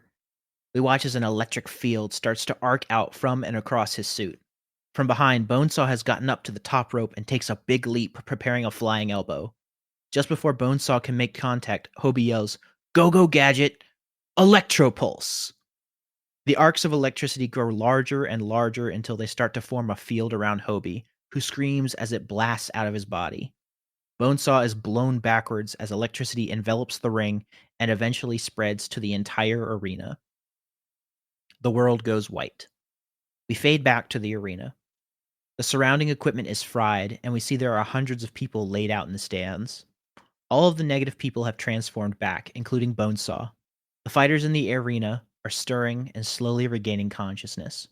We watch as an electric field starts to arc out from and across his suit. From behind, Bonesaw has gotten up to the top rope and takes a big leap, preparing a flying elbow. Just before Bonesaw can make contact, Hobie yells, "Go, Gadget! Electropulse!" The arcs of electricity grow larger and larger until they start to form a field around Hobie, who screams as it blasts out of his body. Bonesaw is blown backwards as electricity envelops the ring and eventually spreads to the entire arena. The world goes white. We fade back to the arena. The surrounding equipment is fried, and we see there are hundreds of people laid out in the stands. All of the negative people have transformed back, including Bonesaw. The fighters in the arena are stirring and slowly regaining consciousness.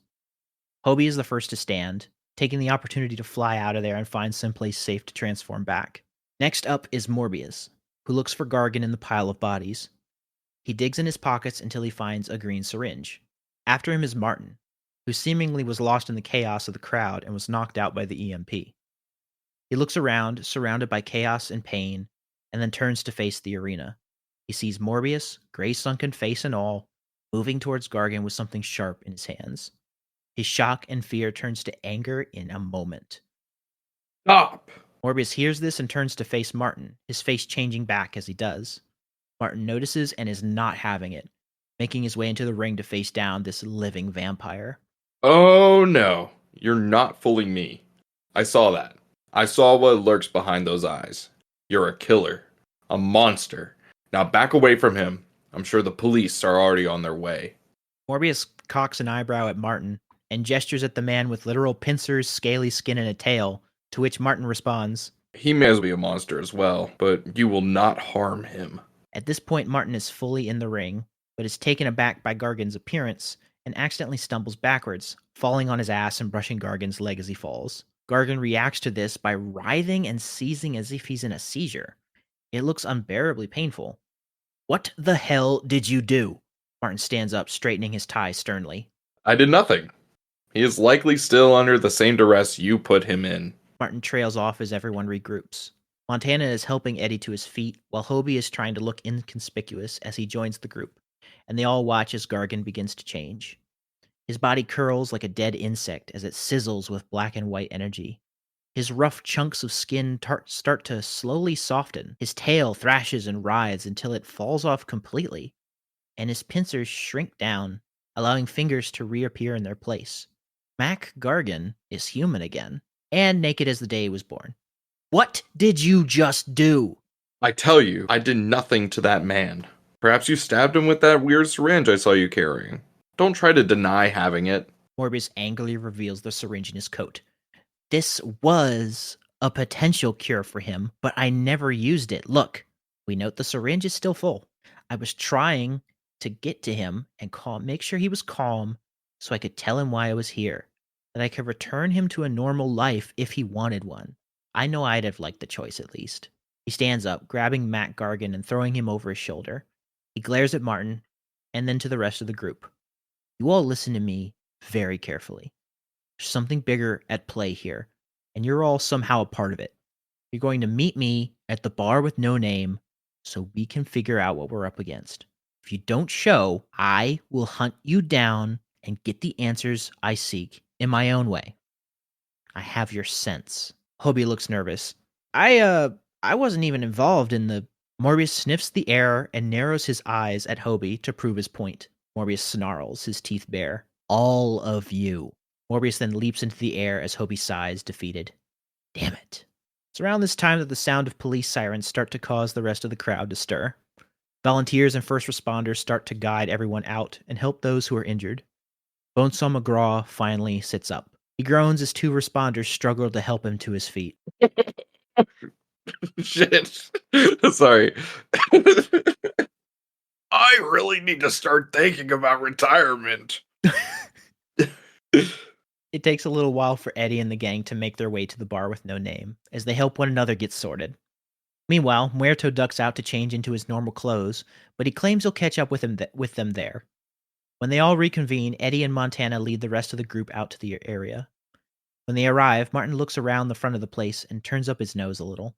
Hobie is the first to stand, taking the opportunity to fly out of there and find someplace safe to transform back. Next up is Morbius, who looks for Gargan in the pile of bodies. He digs in his pockets until he finds a green syringe. After him is Martin, who seemingly was lost in the chaos of the crowd and was knocked out by the EMP. He looks around, surrounded by chaos and pain, and then turns to face the arena. He sees Morbius, gray sunken face and all, moving towards Gargan with something sharp in his hands. His shock and fear turns to anger in a moment. Stop! Morbius hears this and turns to face Martin, his face changing back as he does. Martin notices and is not having it, making his way into the ring to face down this living vampire. Oh no, you're not fooling me. I saw that. I saw what lurks behind those eyes. You're a killer. A monster. Now back away from him. I'm sure the police are already on their way. Morbius cocks an eyebrow at Martin and gestures at the man with literal pincers, scaly skin, and a tail, to which Martin responds, He may as well be a monster as well, but you will not harm him. At this point, Martin is fully in the ring, but is taken aback by Gargan's appearance and accidentally stumbles backwards, falling on his ass and brushing Gargan's leg as he falls. Gargan reacts to this by writhing and seizing as if he's in a seizure. It looks unbearably painful. What the hell did you do? Martin stands up, straightening his tie sternly. I did nothing. He is likely still under the same duress you put him in. Martin trails off as everyone regroups. Montana is helping Eddie to his feet, while Hobie is trying to look inconspicuous as he joins the group, and they all watch as Gargan begins to change. His body curls like a dead insect as it sizzles with black and white energy. His rough chunks of skin start to slowly soften. His tail thrashes and writhes until it falls off completely, and his pincers shrink down, allowing fingers to reappear in their place. Mac Gargan is human again, and naked as the day he was born. What did you just do? I tell you, I did nothing to that man. Perhaps you stabbed him with that weird syringe I saw you carrying. Don't try to deny having it. Morbius angrily reveals the syringe in his coat. This was a potential cure for him, but I never used it. Look, we note the syringe is still full. I was trying to get to him and make sure he was calm so I could tell him why I was here, that I could return him to a normal life if he wanted one. I know I'd have liked the choice at least. He stands up, grabbing Matt Gargan and throwing him over his shoulder. He glares at Martin, and then to the rest of the group. You all listen to me very carefully. There's something bigger at play here, and you're all somehow a part of it. You're going to meet me at the bar with no name so we can figure out what we're up against. If you don't show, I will hunt you down and get the answers I seek in my own way. I have your sense. Hobie looks nervous. I wasn't even involved in the... Morbius sniffs the air and narrows his eyes at Hobie to prove his point. Morbius snarls, his teeth bare. All of you. Morbius then leaps into the air as Hobie sighs, defeated. Damn it. It's around this time that the sound of police sirens start to cause the rest of the crowd to stir. Volunteers and first responders start to guide everyone out and help those who are injured. Bonesaw McGraw finally sits up. He groans as 2 responders struggle to help him to his feet. Shit. Sorry. I really need to start thinking about retirement. It takes a little while for Eddie and the gang to make their way to the bar with no name, as they help one another get sorted. Meanwhile, Muerto ducks out to change into his normal clothes, but he claims he'll catch up with them there. When they all reconvene, Eddie and Montana lead the rest of the group out to the area. When they arrive, Martin looks around the front of the place and turns up his nose a little.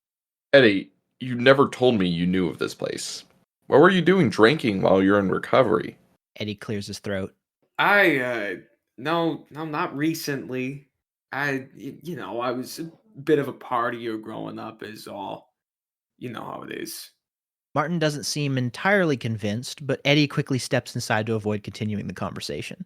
Eddie, you never told me you knew of this place. What were you doing drinking while you're in recovery? Eddie clears his throat. No, not recently. I was a bit of a partier growing up is all. You know how it is. Martin doesn't seem entirely convinced, but Eddie quickly steps inside to avoid continuing the conversation.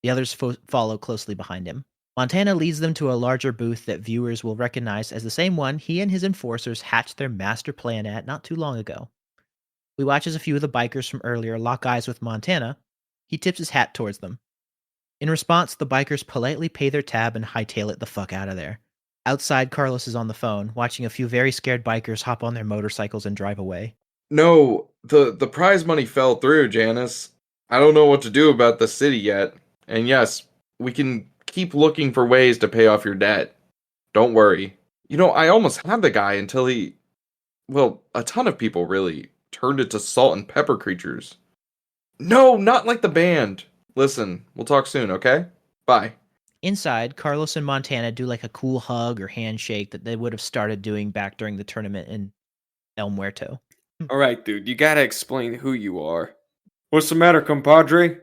The others follow closely behind him. Montana leads them to a larger booth that viewers will recognize as the same one he and his enforcers hatched their master plan at not too long ago. We watch as a few of the bikers from earlier lock eyes with Montana. He tips his hat towards them. In response, the bikers politely pay their tab and hightail it the fuck out of there. Outside, Carlos is on the phone, watching a few very scared bikers hop on their motorcycles and drive away. No, the prize money fell through, Janice. I don't know what to do about the city yet. And yes, we can keep looking for ways to pay off your debt. Don't worry. I almost had the guy until a ton of people really turned into salt and pepper creatures. No, not like the band. Listen, we'll talk soon, okay? Bye. Inside, Carlos and Montana do like a cool hug or handshake that they would have started doing back during the tournament in El Muerto. All right, dude, you gotta explain who you are. What's the matter, compadre?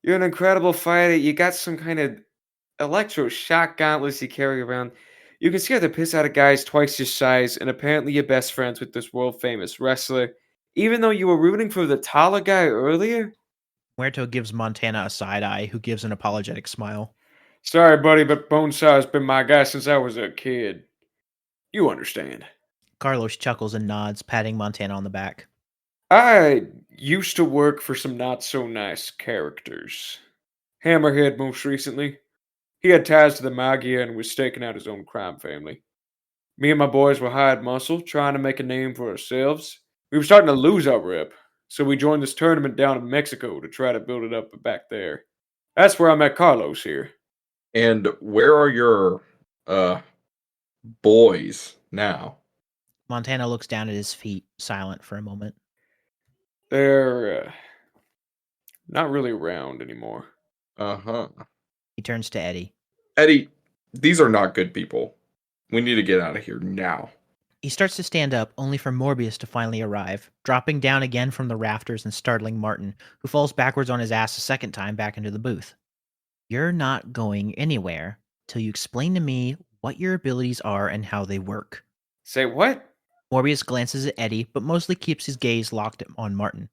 You're an incredible fighter. You got some kind of electro-shock gauntlets you carry around. You can scare the piss out of guys twice your size, and apparently you're best friends with this world-famous wrestler, even though you were rooting for the taller guy earlier? Muerto gives Montana a side eye, who gives an apologetic smile. Sorry, buddy, but Bonesaw's been my guy since I was a kid. You understand. Carlos chuckles and nods, patting Montana on the back. I used to work for some not-so-nice characters. Hammerhead most recently. He had ties to the Magia and was staking out his own crime family. Me and my boys were hired muscle, trying to make a name for ourselves. We were starting to lose our rep, so we joined this tournament down in Mexico to try to build it up back there. That's where I met Carlos here. And where are your, boys now? Montana looks down at his feet, silent for a moment. They're, not really around anymore. Uh-huh. He turns to Eddie. Eddie, these are not good people. We need to get out of here now. He starts to stand up, only for Morbius to finally arrive, dropping down again from the rafters and startling Martin, who falls backwards on his ass a second time back into the booth. You're not going anywhere till you explain to me what your abilities are and how they work. Say what? Morbius glances at Eddie, but mostly keeps his gaze locked on Martin.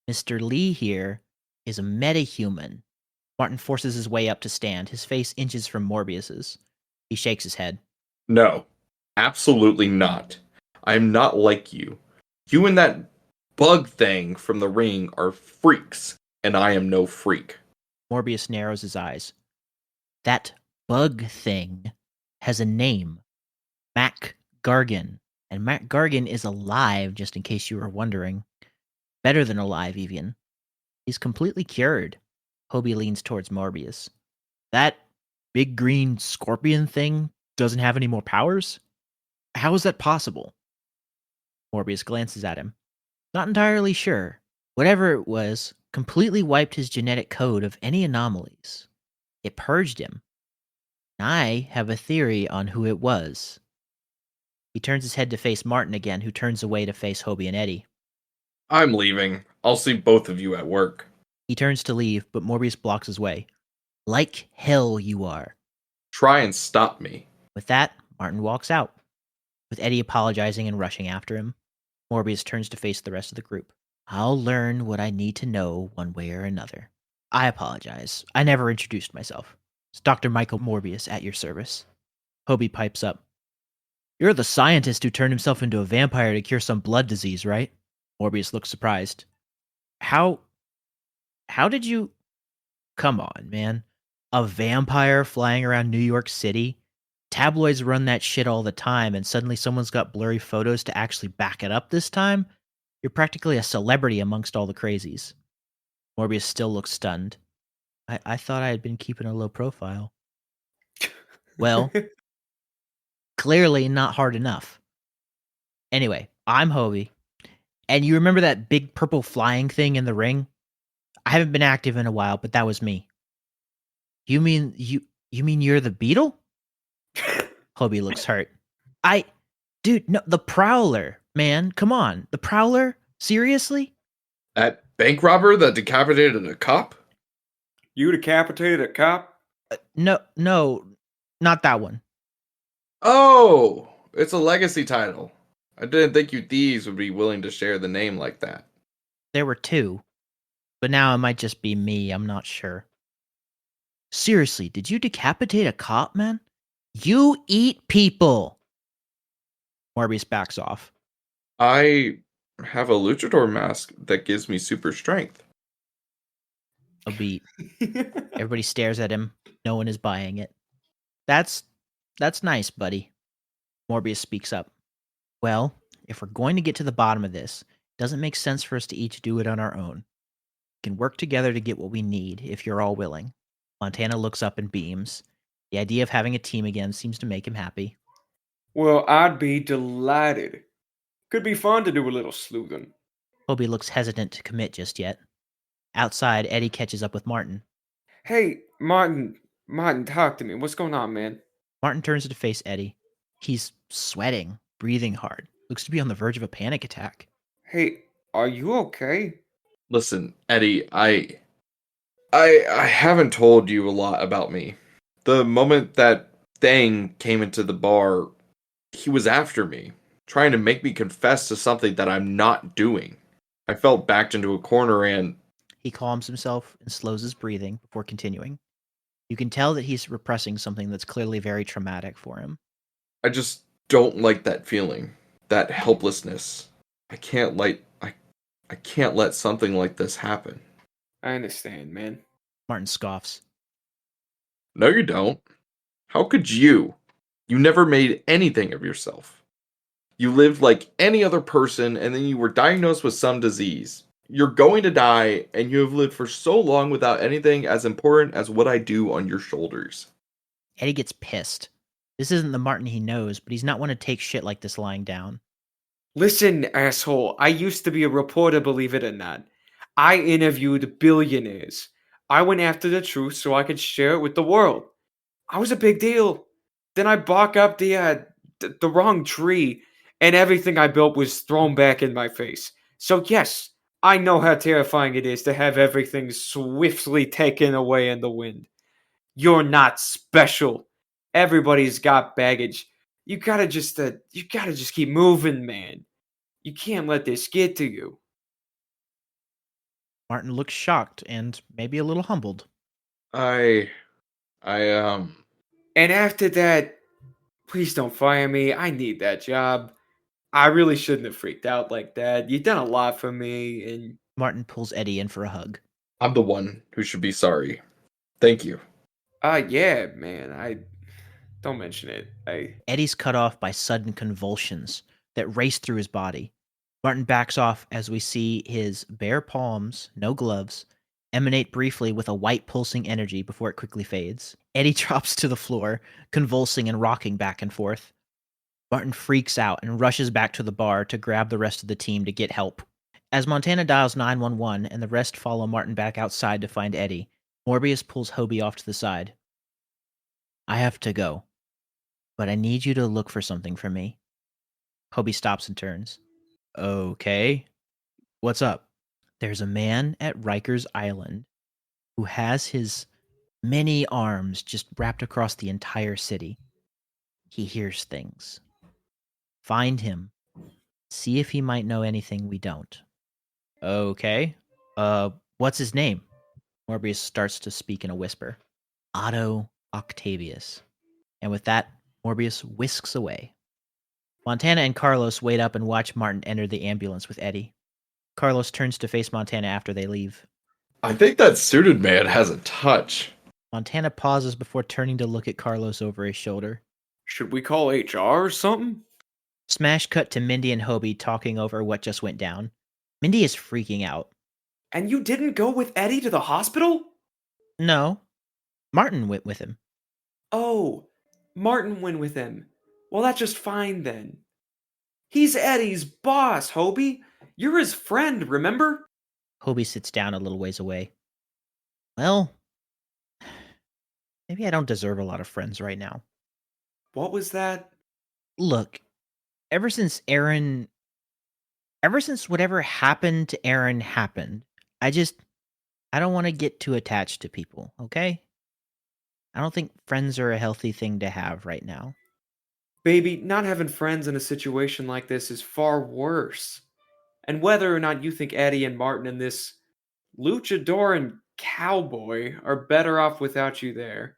Mr. Lee here is a metahuman. Martin forces his way up to stand, his face inches from Morbius's. He shakes his head. No, absolutely not. I'm not like you. You and that bug thing from the ring are freaks, and I am no freak. Morbius narrows his eyes. That bug thing has a name. Mac Gargan. And Mac Gargan is alive, just in case you were wondering. Better than alive, even. He's completely cured. Hobie leans towards Morbius. That big green scorpion thing doesn't have any more powers? How is that possible? Morbius glances at him. Not entirely sure. Whatever it was, completely wiped his genetic code of any anomalies. It purged him. I have a theory on who it was. He turns his head to face Martin again, who turns away to face Hobie and Eddie. I'm leaving. I'll see both of you at work. He turns to leave, but Morbius blocks his way. Like hell you are. Try and stop me. With that, Martin walks out. With Eddie apologizing and rushing after him, Morbius turns to face the rest of the group. I'll learn what I need to know one way or another. I apologize. I never introduced myself. It's Dr. Michael Morbius at your service. Hobie pipes up. You're the scientist who turned himself into a vampire to cure some blood disease, right? Morbius looks surprised. How did you... Come on, man. a vampire flying around New York City. Tabloids run that shit all the time, and suddenly someone's got blurry photos to actually back it up this time. You're practically a celebrity amongst all the crazies. Morbius still looks stunned. I thought I had been keeping a low profile. Well, clearly not hard enough. Anyway, I'm Hobie. And you remember that big purple flying thing in the ring? I haven't been active in a while, but that was me. You mean you're the Beetle? Hobie looks hurt. Dude, no, the Prowler, man. Come on. The Prowler? Seriously? That bank robber that decapitated a cop? You decapitated a cop? No, not that one. Oh, it's a legacy title. I didn't think you thieves would be willing to share the name like that. There were two. But now it might just be me, I'm not sure. Seriously, did you decapitate a cop, man? You eat people! Morbius backs off. I have a luchador mask that gives me super strength. A beat. Everybody stares at him. No one is buying it. That's nice, buddy. Morbius speaks up. Well, if we're going to get to the bottom of this, it doesn't make sense for us to each do it on our own. We can work together to get what we need, if you're all willing. Montana looks up and beams. The idea of having a team again seems to make him happy. Well, I'd be delighted. Could be fun to do a little sleuthing. Hobie looks hesitant to commit just yet. Outside, Eddie catches up with Martin. Hey, Martin, talk to me. What's going on, man? Martin turns to face Eddie. He's sweating, breathing hard. Looks to be on the verge of a panic attack. Hey, are you okay? Listen, Eddie, I haven't told you a lot about me. The moment that thing came into the bar, he was after me, trying to make me confess to something that I'm not doing. I felt backed into a corner and... He calms himself and slows his breathing before continuing. You can tell that he's repressing something that's clearly very traumatic for him. I just don't like that feeling, that helplessness. I can't let something like this happen. I understand, man. Martin scoffs. No, you don't. How could you? You never made anything of yourself. You lived like any other person, and then you were diagnosed with some disease. You're going to die, and you have lived for so long without anything as important as what I do on your shoulders. Eddie gets pissed. This isn't the Martin he knows, but he's not one to take shit like this lying down. Listen, asshole, I used to be a reporter, believe it or not. I interviewed billionaires. I went after the truth so I could share it with the world. I was a big deal. Then I barked up the wrong tree, and everything I built was thrown back in my face. So yes, I know how terrifying it is to have everything swiftly taken away in the wind. You're not special. Everybody's got baggage. You gotta just keep moving, man. You can't let this get to you. Martin looks shocked and maybe a little humbled. And after that, please don't fire me. I need that job. I really shouldn't have freaked out like that. You've done a lot for me, and... Martin pulls Eddie in for a hug. I'm the one who should be sorry. Thank you. Yeah, man. Don't mention it. Eddie's cut off by sudden convulsions that race through his body. Martin backs off as we see his bare palms, no gloves, emanate briefly with a white pulsing energy before it quickly fades. Eddie drops to the floor, convulsing and rocking back and forth. Martin freaks out and rushes back to the bar to grab the rest of the team to get help. As Montana dials 911 and the rest follow Martin back outside to find Eddie, Morbius pulls Hobie off to the side. I have to go, but I need you to look for something for me. Hobie stops and turns. Okay. What's up? There's a man at Rikers Island who has his many arms just wrapped across the entire city. He hears things. Find him. See if he might know anything we don't. Okay. What's his name? Morbius starts to speak in a whisper. Otto Octavius. And with that, Morbius whisks away. Montana and Carlos wait up and watch Martin enter the ambulance with Eddie. Carlos turns to face Montana after they leave. I think that suited man has a touch. Montana pauses before turning to look at Carlos over his shoulder. Should we call HR or something? Smash cut to Mindy and Hobie talking over what just went down. Mindy is freaking out. And you didn't go with Eddie to the hospital? No. Martin went with him. Oh, Martin went with him. Well, that's just fine then. He's Eddie's boss, Hobie. You're his friend, remember? Hobie sits down a little ways away. Well, maybe I don't deserve a lot of friends right now. What was that? Look, ever since whatever happened to Aaron happened, I don't want to get too attached to people, okay? I don't think friends are a healthy thing to have right now. Baby, not having friends in a situation like this is far worse. And whether or not you think Eddie and Martin and this luchador and cowboy are better off without you there,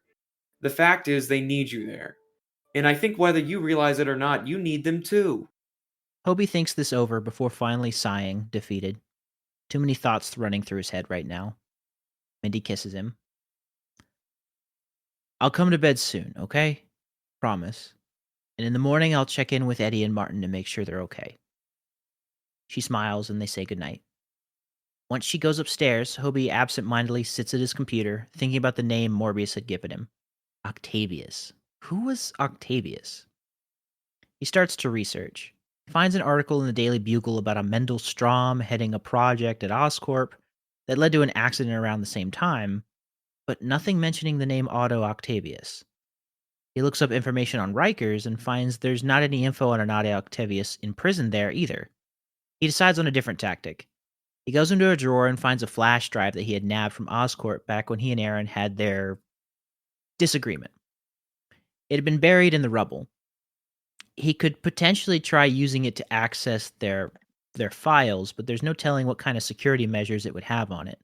the fact is they need you there. And I think whether you realize it or not, you need them too. Hobie thinks this over before finally sighing, defeated. Too many thoughts running through his head right now. Mindy kisses him. I'll come to bed soon, okay? Promise. And in the morning, I'll check in with Eddie and Martin to make sure they're okay. She smiles and they say goodnight. Once she goes upstairs, Hobie absent-mindedly sits at his computer, thinking about the name Morbius had given him. Octavius. Who was Octavius? He starts to research. He finds an article in the Daily Bugle about a Mendel Strom heading a project at Oscorp that led to an accident around the same time, but nothing mentioning the name Otto Octavius. He looks up information on Rikers and finds there's not any info on an Otto Octavius in prison there either. He decides on a different tactic. He goes into a drawer and finds a flash drive that he had nabbed from Oscorp back when he and Aaron had their disagreement. It had been buried in the rubble. He could potentially try using it to access their files, but there's no telling what kind of security measures it would have on it.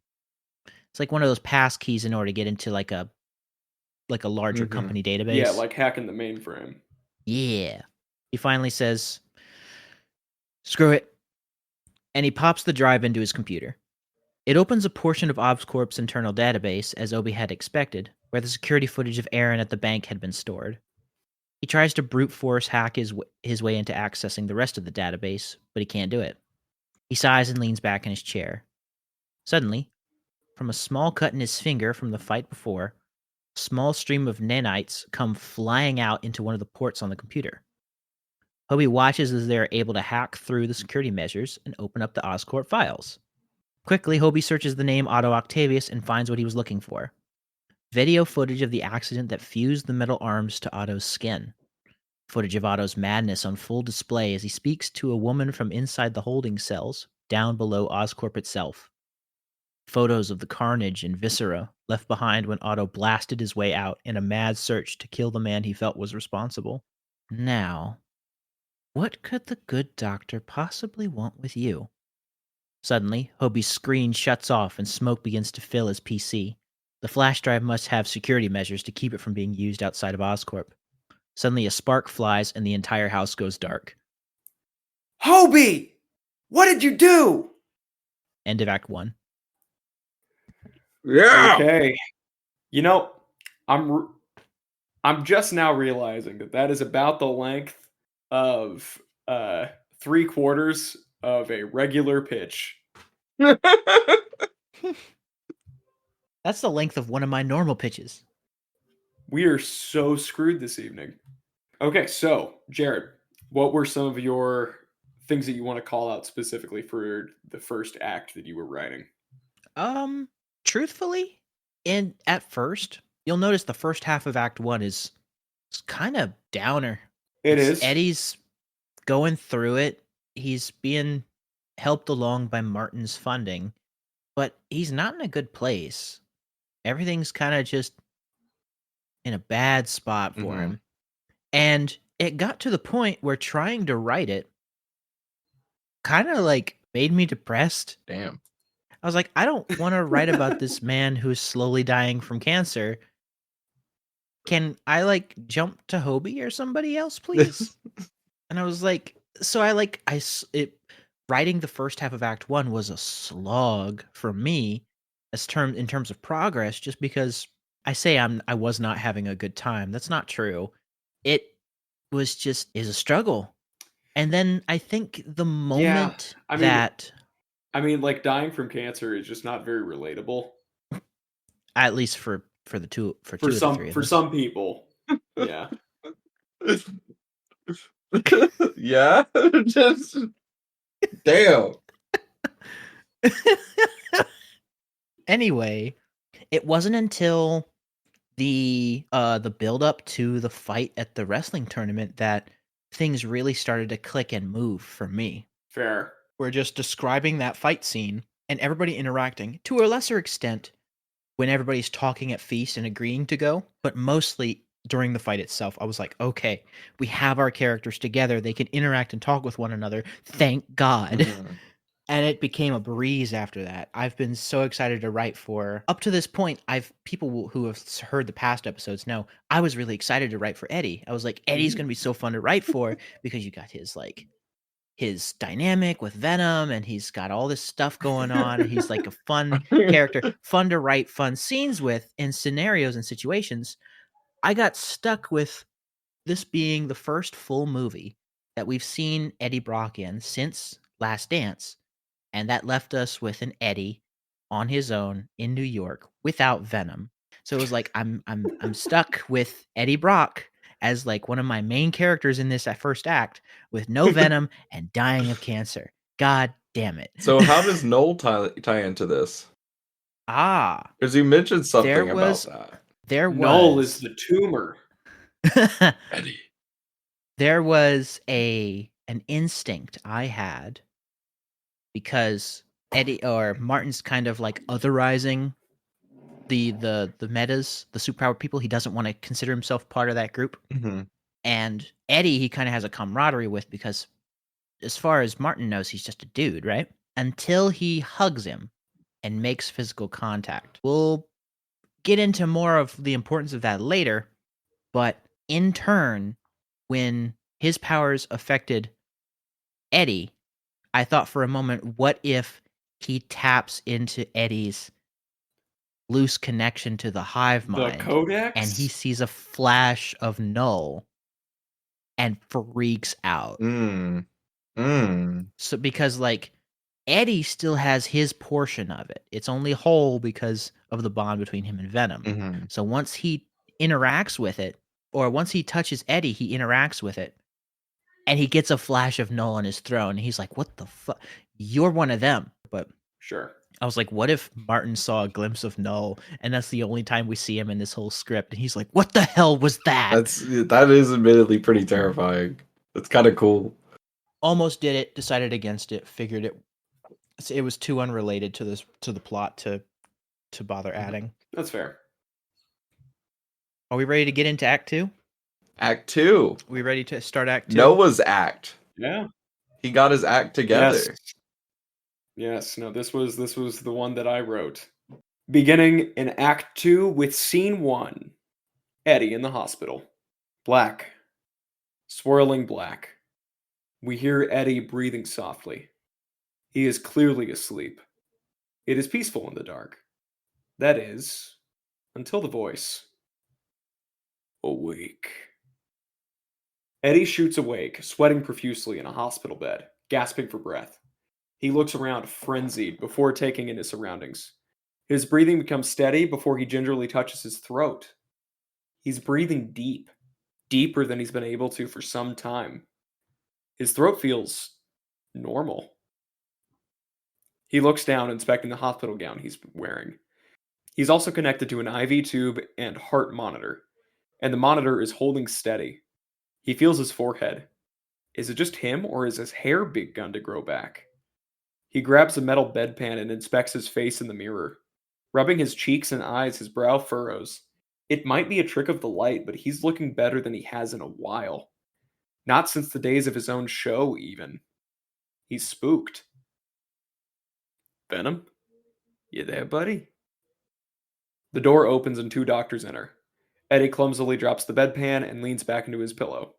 It's like one of those pass keys in order to get into like a larger company database. Yeah, like hacking the mainframe. Yeah. He finally says, screw it. And he pops the drive into his computer. It opens a portion of Oscorp's internal database, as Obi had expected, where the security footage of Aaron at the bank had been stored. He tries to brute force hack his way into accessing the rest of the database, but he can't do it. He sighs and leans back in his chair. Suddenly, from a small cut in his finger from the fight before, a small stream of nanites come flying out into one of the ports on the computer. Hobie watches as they are able to hack through the security measures and open up the Oscorp files. Quickly, Hobie searches the name Otto Octavius and finds what he was looking for. Video footage of the accident that fused the metal arms to Otto's skin. Footage of Otto's madness on full display as he speaks to a woman from inside the holding cells, down below Oscorp itself. Photos of the carnage and viscera left behind when Otto blasted his way out in a mad search to kill the man he felt was responsible. Now, what could the good doctor possibly want with you? Suddenly, Hobie's screen shuts off and smoke begins to fill his PC. The flash drive must have security measures to keep it from being used outside of Oscorp. Suddenly, a spark flies and the entire house goes dark. Hobie! What did you do? End of Act 1. Yeah. Okay. You know, I'm just now realizing that is about the length of 3/4 of a regular pitch. That's the length of one of my normal pitches. We are so screwed this evening. Okay, so Jared, what were some of your things that you want to call out specifically for the first act that you were writing? Truthfully, at first, you'll notice the first half of Act 1 is kind of downer. It is. Eddie's going through it. He's being helped along by Martin's funding, but he's not in a good place. Everything's kind of just in a bad spot for him. And it got to the point where trying to write it kind of like made me depressed. Damn. I was like, I don't want to write about this man who's slowly dying from cancer. Can I like jump to Hobie or somebody else, please? And I was like, writing the first half of Act 1 was a slog for me in terms of progress, just because I say I was not having a good time. That's not true. It was just is a struggle. And then I think the moment I mean, that like dying from cancer is just not very relatable at least for the two for of the three of us. some people. Yeah. Yeah, just damn. Anyway, it wasn't until the build up to the fight at the wrestling tournament that things really started to click and move for me. Fair. We're just describing that fight scene and everybody interacting to a lesser extent when everybody's talking at feast and agreeing to go, but mostly during the fight itself. I was like, okay, we have our characters together. They can interact and talk with one another. Thank God. Mhm. And it became a breeze after that. I've been so excited to write for up to this point. People who have heard the past episodes know I was really excited to write for Eddie. I was like, Eddie's going to be so fun to write for because you got his dynamic with Venom and he's got all this stuff going on and he's like a fun character, fun to write fun scenes with in scenarios and situations. I got stuck with this being the first full movie that we've seen Eddie Brock in since Last Dance. And that left us with an Eddie on his own in New York without Venom. So it was like I'm stuck with Eddie Brock as like one of my main characters in this first act with no Venom and dying of cancer. God damn it. So how does Noel tie into this? Because you mentioned something about that. There was Null is the tumor. Eddie. There was an instinct I had because Eddie or Martin's kind of like otherizing the metas, the superpowered people. He doesn't want to consider himself part of that group. Mm-hmm. And Eddie, he kind of has a camaraderie with because as far as Martin knows, he's just a dude, right? Until he hugs him and makes physical contact. We'll get into more of the importance of that later, but in turn, when his powers affected Eddie, I thought for a moment, what if he taps into Eddie's loose connection to the hive mind, The Codex? and he sees a flash of Null and freaks out. So because like Eddie still has his portion of it. It's only whole because of the bond between him and Venom. Mm-hmm. So once he interacts with it, or once he touches Eddie, he interacts with it. And he gets a flash of Null on his throne. And he's like, what the fuck? You're one of them. But Sure. I was like, what if Martin saw a glimpse of Null and that's the only time we see him in this whole script? And he's like, what the hell was that? That is admittedly pretty terrifying. It's kind of cool. Almost did it, decided against it, figured it was too unrelated to the plot to bother adding. That's fair. Are we ready to get into Act 2? Act 2. Are we ready to start Act 2? Noah's act. Yeah. He got his act together. Yes. No, this was the one that I wrote. Beginning in Act 2 with Scene 1. Eddie in the hospital. Black. Swirling black. We hear Eddie breathing softly. He is clearly asleep. It is peaceful in the dark. That is, until the voice. Awake. Eddie shoots awake, sweating profusely in a hospital bed, gasping for breath. He looks around, frenzied, before taking in his surroundings. His breathing becomes steady before he gingerly touches his throat. He's breathing deep, deeper than he's been able to for some time. His throat feels normal. He looks down, inspecting the hospital gown he's wearing. He's also connected to an IV tube and heart monitor, and the monitor is holding steady. He feels his forehead. Is it just him, or is his hair begun to grow back? He grabs a metal bedpan and inspects his face in the mirror. Rubbing his cheeks and eyes, his brow furrows. It might be a trick of the light, but he's looking better than he has in a while. Not since the days of his own show, even. He's spooked. Venom? You there, buddy? The door opens and two doctors enter. Eddie clumsily drops the bedpan and leans back into his pillow.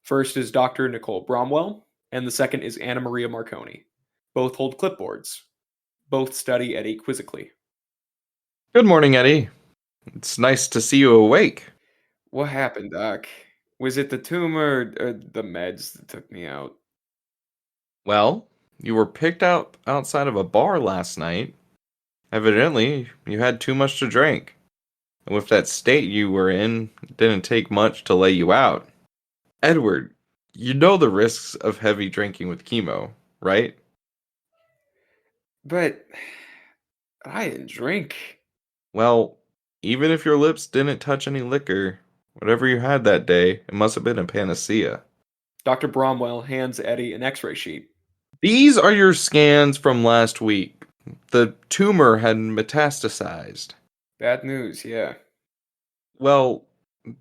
First is Dr. Nicole Bromwell, and the second is Anna Maria Marconi. Both hold clipboards. Both study Eddie quizzically. Good morning, Eddie. It's nice to see you awake. What happened, Doc? Was it the tumor or the meds that took me out? Well, you were picked out outside of a bar last night. Evidently, you had too much to drink. And with that state you were in, it didn't take much to lay you out. Edward, you know the risks of heavy drinking with chemo, right? But I didn't drink. Well, even if your lips didn't touch any liquor, whatever you had that day, it must have been a panacea. Dr. Bromwell hands Eddie an x-ray sheet. These are your scans from last week. The tumor had metastasized. Bad news, yeah. Well,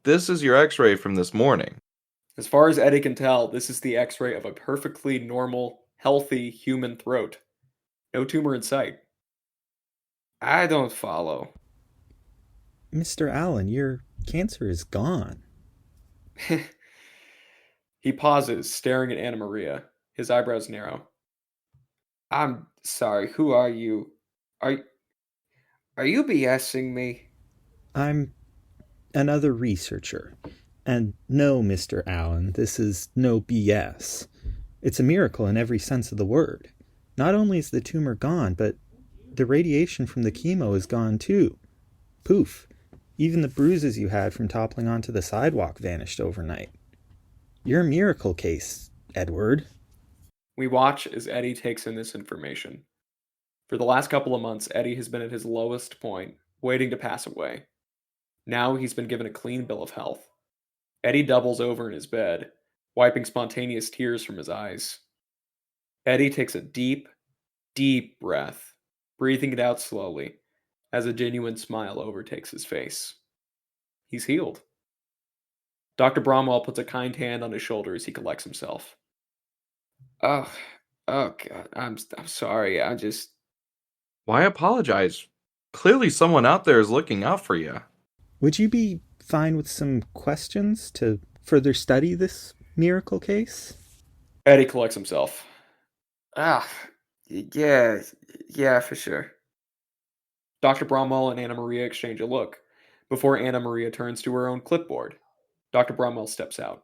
this is your x-ray from this morning. As far as Eddie can tell, this is the x-ray of a perfectly normal, healthy human throat. No tumor in sight. I don't follow. Mr. Allen, your cancer is gone. He pauses, staring at Anna Maria. His eyebrows narrow. I'm sorry, who are you? Are you BSing me? I'm another researcher. And no, Mr. Allen, this is no BS. It's a miracle in every sense of the word. Not only is the tumor gone, but the radiation from the chemo is gone too. Poof. Even the bruises you had from toppling onto the sidewalk vanished overnight. You're a miracle case, Edward. We watch as Eddie takes in this information. For the last couple of months, Eddie has been at his lowest point, waiting to pass away. Now he's been given a clean bill of health. Eddie doubles over in his bed, wiping spontaneous tears from his eyes. Eddie takes a deep, deep breath, breathing it out slowly, as a genuine smile overtakes his face. He's healed. Dr. Bromwell puts a kind hand on his shoulder as he collects himself. Oh God, I'm sorry. Why apologize? Clearly someone out there is looking out for you. Would you be fine with some questions to further study this miracle case? Eddie collects himself. Yeah, for sure. Dr. Bromwell and Anna Maria exchange a look before Anna Maria turns to her own clipboard. Dr. Bromwell steps out.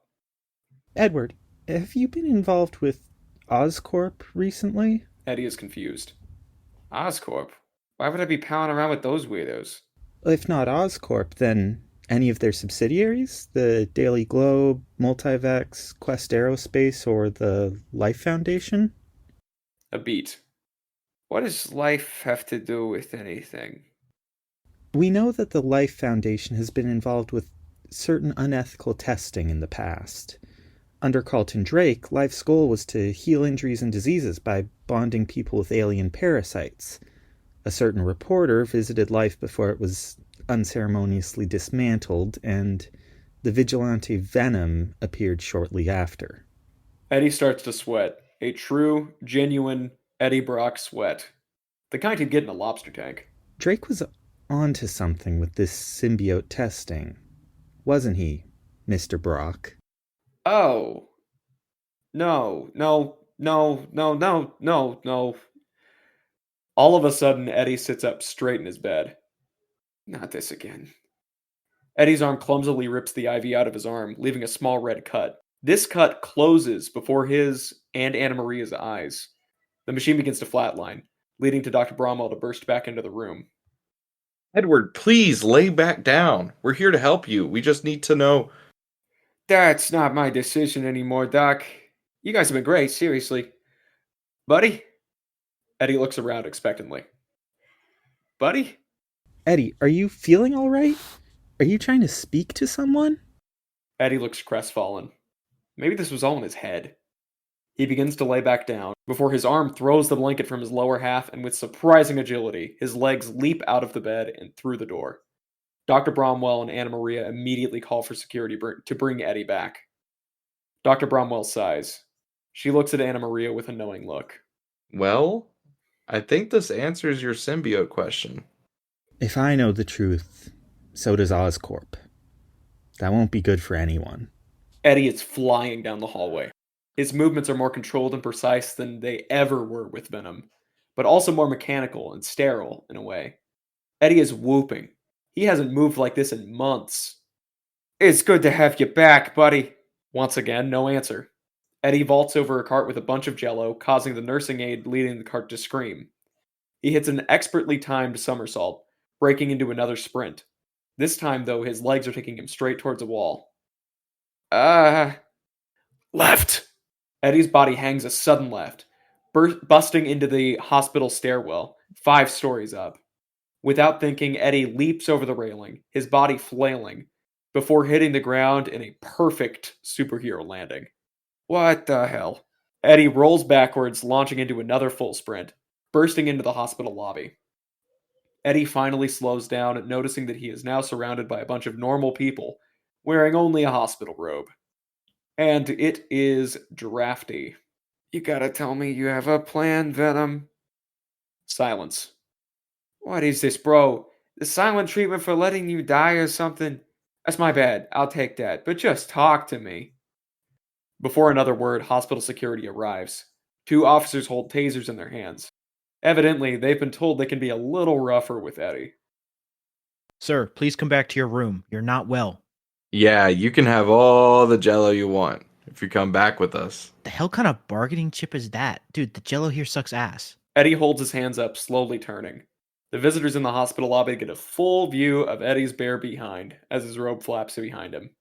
Edward, have you been involved with Oscorp recently? Eddie is confused. Oscorp? Why would I be palling around with those weirdos? If not Oscorp, then any of their subsidiaries? The Daily Globe, Multivex, Quest Aerospace, or the Life Foundation? A beat. What does life have to do with anything? We know that the Life Foundation has been involved with certain unethical testing in the past. Under Carlton Drake, Life's goal was to heal injuries and diseases by bonding people with alien parasites. A certain reporter visited Life before it was unceremoniously dismantled, and the vigilante Venom appeared shortly after. Eddie starts to sweat. A true, genuine Eddie Brock sweat. The kind he'd get in a lobster tank. Drake was onto something with this symbiote testing, wasn't he, Mr. Brock? Oh. No. All of a sudden, Eddie sits up straight in his bed. Not this again. Eddie's arm clumsily rips the IV out of his arm, leaving a small red cut. This cut closes before his and Anna Maria's eyes. The machine begins to flatline, leading to Dr. Bromwell to burst back into the room. Edward, please lay back down. We're here to help you. We just need to know. That's not my decision anymore, Doc. You guys have been great, seriously. Buddy? Eddie looks around expectantly. Buddy? Eddie, are you feeling all right? Are you trying to speak to someone? Eddie looks crestfallen. Maybe this was all in his head. He begins to lay back down, before his arm throws the blanket from his lower half, and with surprising agility, his legs leap out of the bed and through the door. Dr. Bromwell and Anna Maria immediately call for security to bring Eddie back. Dr. Bromwell sighs. She looks at Anna Maria with a knowing look. Well, I think this answers your symbiote question. If I know the truth, so does Oscorp. That won't be good for anyone. Eddie is flying down the hallway. His movements are more controlled and precise than they ever were with Venom, but also more mechanical and sterile in a way. Eddie is whooping. He hasn't moved like this in months. It's good to have you back, buddy. Once again, no answer. Eddie vaults over a cart with a bunch of jello, causing the nursing aide leading the cart to scream. He hits an expertly timed somersault, breaking into another sprint. This time, though, his legs are taking him straight towards a wall. Left! Eddie's body hangs a sudden left, busting into the hospital stairwell, 5 stories up. Without thinking, Eddie leaps over the railing, his body flailing, before hitting the ground in a perfect superhero landing. What the hell? Eddie rolls backwards, launching into another full sprint, bursting into the hospital lobby. Eddie finally slows down, noticing that he is now surrounded by a bunch of normal people, wearing only a hospital robe. And it is drafty. You gotta tell me you have a plan, Venom. Silence. What is this, bro? The silent treatment for letting you die or something? That's my bad. I'll take that. But just talk to me. Before another word, hospital security arrives. 2 officers hold tasers in their hands. Evidently, they've been told they can be a little rougher with Eddie. Sir, please come back to your room. You're not well. Yeah, you can have all the jello you want if you come back with us. The hell kind of bargaining chip is that? Dude, the jello here sucks ass. Eddie holds his hands up, slowly turning. The visitors in the hospital lobby get a full view of Eddie's bare behind as his robe flaps behind him.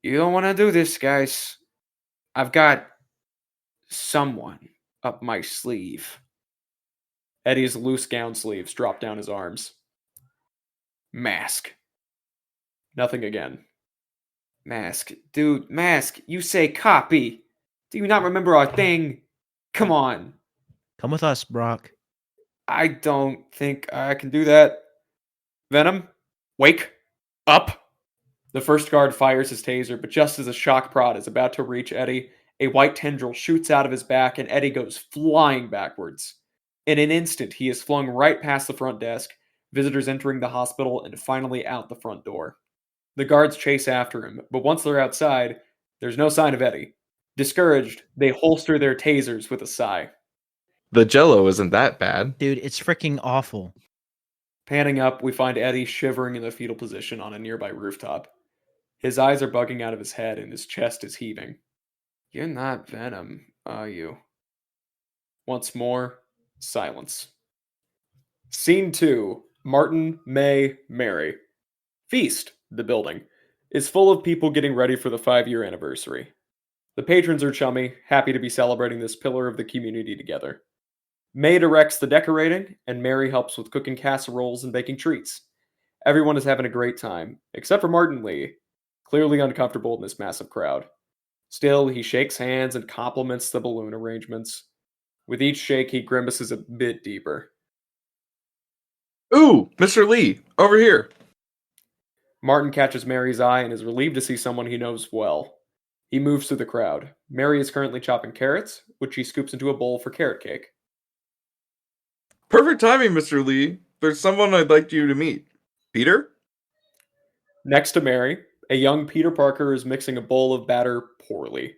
You don't want to do this, guys. I've got someone up my sleeve. Eddie's loose gown sleeves drop down his arms. Mask. Nothing again. Mask. Dude, mask. You say copy. Do you not remember our thing? Come on. Come with us, Brock. I don't think I can do that. Venom, wake up. The first guard fires his taser, but just as a shock prod is about to reach Eddie, a white tendril shoots out of his back and Eddie goes flying backwards. In an instant, he is flung right past the front desk, visitors entering the hospital, and finally out the front door. The guards chase after him, but once they're outside, there's no sign of Eddie. Discouraged, they holster their tasers with a sigh. The jello isn't that bad. Dude, it's freaking awful. Panning up, we find Eddie shivering in the fetal position on a nearby rooftop. His eyes are bugging out of his head and his chest is heaving. You're not Venom, are you? Once more, silence. Scene 2. Martin, May, Mary. Feast, the building, is full of people getting ready for the 5-year anniversary. The patrons are chummy, happy to be celebrating this pillar of the community together. May directs the decorating, and Mary helps with cooking casseroles and baking treats. Everyone is having a great time, except for Martin Lee, clearly uncomfortable in this massive crowd. Still, he shakes hands and compliments the balloon arrangements. With each shake, he grimaces a bit deeper. Ooh, Mr. Lee, over here. Martin catches Mary's eye and is relieved to see someone he knows well. He moves through the crowd. Mary is currently chopping carrots, which she scoops into a bowl for carrot cake. Perfect timing, Mr. Lee. There's someone I'd like you to meet. Peter? Next to Mary, a young Peter Parker is mixing a bowl of batter poorly.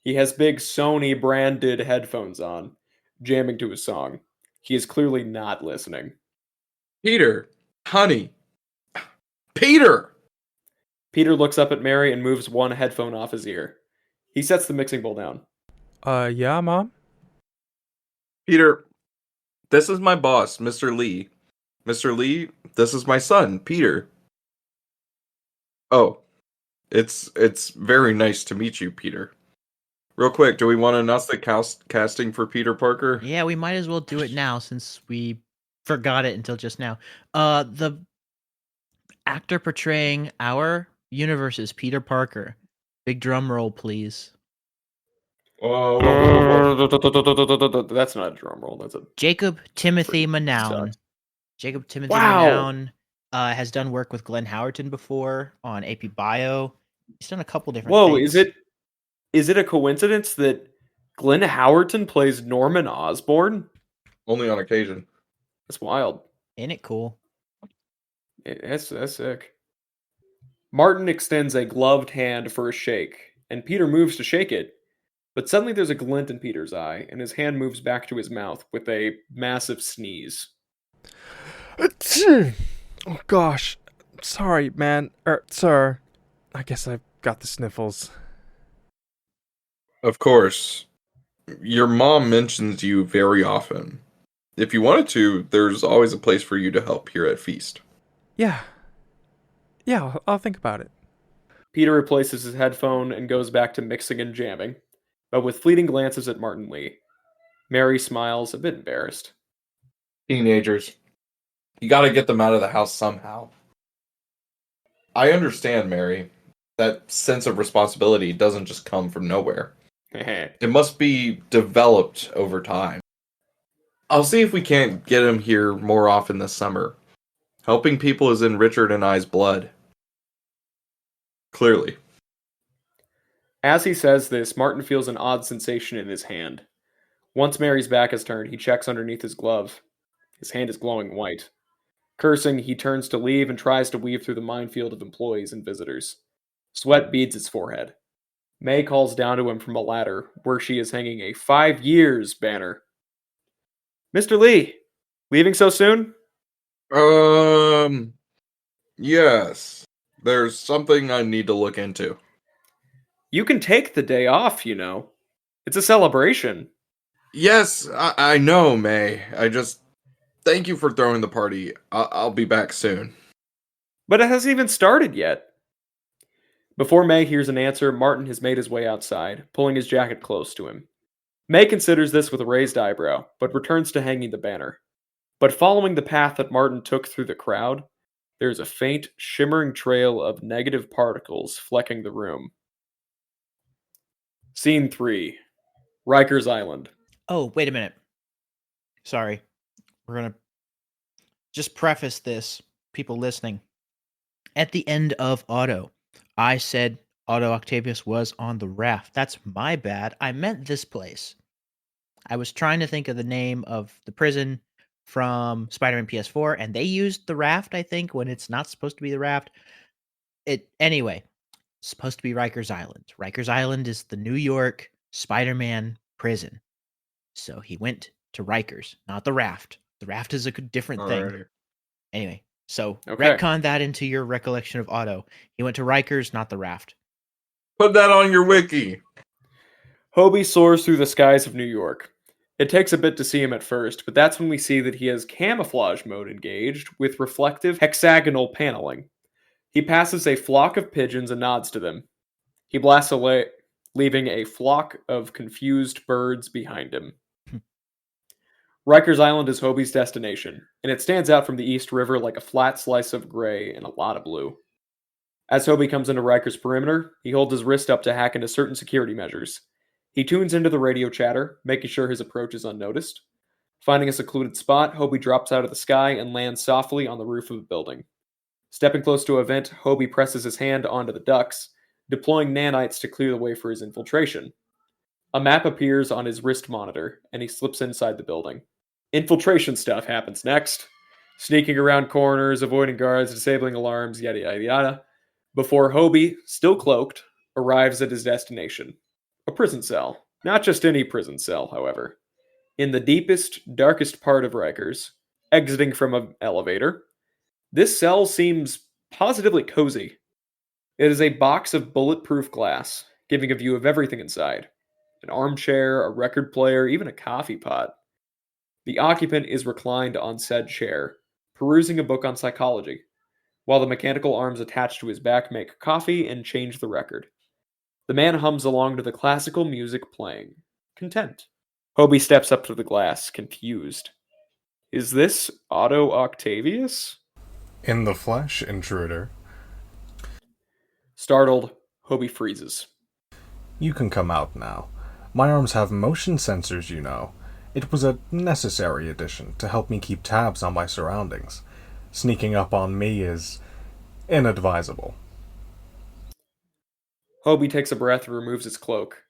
He has big Sony branded headphones on, jamming to his song. He is clearly not listening. Peter, honey. Peter! Peter looks up at Mary and moves one headphone off his ear. He sets the mixing bowl down. Yeah, Mom? Peter, this is my boss, Mr. Lee. Mr. Lee, this is my son, Peter. Oh, it's very nice to meet you, Peter. Real quick, do we want to announce the casting for Peter Parker? Yeah, we might as well do it now since we forgot it until just now. The actor portraying our universe is Peter Parker. Big drum roll, please. That's not a drum roll. That's a Jacob Timothy Pretty Manown. sucks. Jacob Timothy Wow. Manown has done work with Glenn Howerton before on AP Bio. He's done a couple different things. is it a coincidence that Glenn Howerton plays Norman Osborn? Only on occasion. That's wild. Ain't it cool? That's sick. Martin extends a gloved hand for a shake, and Peter moves to shake it. But suddenly there's a glint in Peter's eye, and his hand moves back to his mouth with a massive sneeze. Oh gosh. Sorry, man. Sir. I guess I've got the sniffles. Of course. Your mom mentions you very often. If you wanted to, there's always a place for you to help here at Feast. Yeah. Yeah, I'll think about it. Peter replaces his headphone and goes back to mixing and jamming, but with fleeting glances at Martin Lee. Mary smiles, a bit embarrassed. Teenagers. You gotta get them out of the house somehow. I understand, Mary. That sense of responsibility doesn't just come from nowhere. It must be developed over time. I'll see if we can't get him here more often this summer. Helping people is in Richard and I's blood. Clearly. As he says this, Martin feels an odd sensation in his hand. Once Mary's back is turned, he checks underneath his glove. His hand is glowing white. Cursing, he turns to leave and tries to weave through the minefield of employees and visitors. Sweat beads his forehead. May calls down to him from a ladder, where she is hanging a 5 years banner. Mr. Lee, leaving so soon? Yes. There's something I need to look into. You can take the day off, you know. It's a celebration. Yes, I know, May. Thank you for throwing the party. I'll be back soon. But it hasn't even started yet. Before May hears an answer, Martin has made his way outside, pulling his jacket close to him. May considers this with a raised eyebrow, but returns to hanging the banner. But following the path that Martin took through the crowd, there is a faint, shimmering trail of negative particles flecking the room. Scene 3. Rikers Island. Oh, wait a minute. Sorry. We're going to just preface this, people listening. At the end of Otto, I said Otto Octavius was on the raft. That's my bad. I meant this place. I was trying to think of the name of the prison from Spider-Man PS4, and they used the raft, I think, when it's not supposed to be the raft. Anyway, it's supposed to be Rikers Island. Rikers Island is the New York Spider-Man prison. So he went to Rikers, not the raft. The raft is a different thing. Alrighty. Anyway, so Okay. retcon that into your recollection of Otto. He went to Rikers, not the raft. Put that on your wiki. Hobie soars through the skies of New York. It takes a bit to see him at first, but that's when we see that he has camouflage mode engaged with reflective hexagonal paneling. He passes a flock of pigeons and nods to them. He blasts away, leaving a flock of confused birds behind him. Rikers Island is Hobie's destination, and it stands out from the East River like a flat slice of gray and a lot of blue. As Hobie comes into Rikers' perimeter, he holds his wrist up to hack into certain security measures. He tunes into the radio chatter, making sure his approach is unnoticed. Finding a secluded spot, Hobie drops out of the sky and lands softly on the roof of a building. Stepping close to a vent, Hobie presses his hand onto the ducts, deploying nanites to clear the way for his infiltration. A map appears on his wrist monitor, and he slips inside the building. Infiltration stuff happens next. Sneaking around corners, avoiding guards, disabling alarms, yada yada yada. Before Hobie, still cloaked, arrives at his destination. A prison cell. Not just any prison cell, however. In the deepest, darkest part of Rikers, exiting from an elevator, this cell seems positively cozy. It is a box of bulletproof glass, giving a view of everything inside. An armchair, a record player, even a coffee pot. The occupant is reclined on said chair, perusing a book on psychology, while the mechanical arms attached to his back make coffee and change the record. The man hums along to the classical music playing, content. Hobie steps up to the glass, confused. Is this Otto Octavius? In the flesh, intruder. Startled, Hobie freezes. You can come out now. My arms have motion sensors, you know. It was a necessary addition to help me keep tabs on my surroundings. Sneaking up on me is inadvisable. Hobie takes a breath and removes his cloak.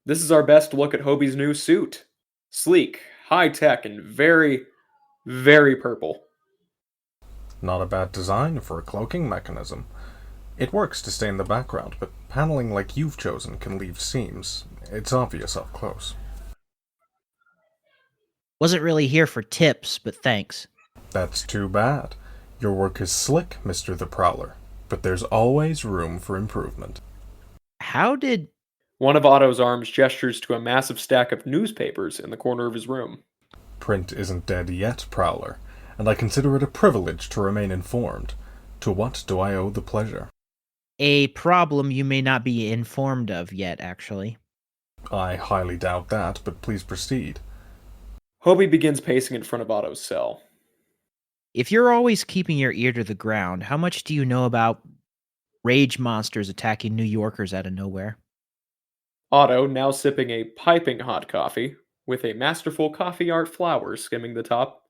This is our best look at Hobie's new suit. Sleek, high-tech, and very, very purple. Not a bad design for a cloaking mechanism. It works to stay in the background, but paneling like you've chosen can leave seams. It's obvious up close. Wasn't really here for tips, but thanks. That's too bad. Your work is slick, Mr. the Prowler, but there's always room for improvement. How did... One of Otto's arms gestures to a massive stack of newspapers in the corner of his room. Print isn't dead yet, Prowler, and I consider it a privilege to remain informed. To what do I owe the pleasure? A problem you may not be informed of yet, actually. I highly doubt that, but please proceed. Hobie begins pacing in front of Otto's cell. If you're always keeping your ear to the ground, how much do you know about rage monsters attacking New Yorkers out of nowhere? Otto, now sipping a piping hot coffee, with a masterful coffee art flower skimming the top,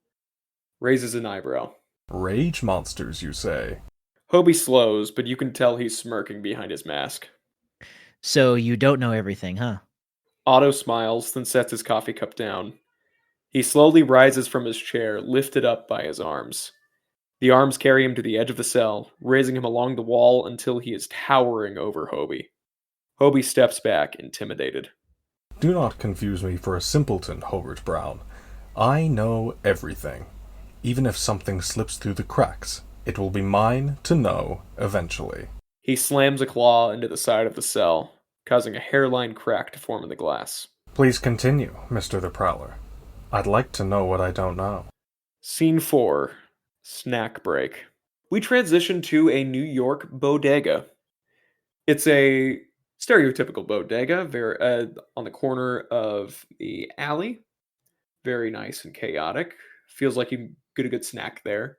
raises an eyebrow. Rage monsters, you say? Hobie slows, but you can tell he's smirking behind his mask. So you don't know everything, huh? Otto smiles, then sets his coffee cup down. He slowly rises from his chair, lifted up by his arms. The arms carry him to the edge of the cell, raising him along the wall until he is towering over Hobie. Hobie steps back, intimidated. Do not confuse me for a simpleton, Hobart Brown. I know everything. Even if something slips through the cracks, it will be mine to know eventually. He slams a claw into the side of the cell, causing a hairline crack to form in the glass. Please continue, Mr. the Prowler. I'd like to know what I don't know. Scene 4. Snack break. We transition to a New York bodega. It's a stereotypical bodega, very on the corner of the alley. Very nice and chaotic. Feels like you get a good snack there.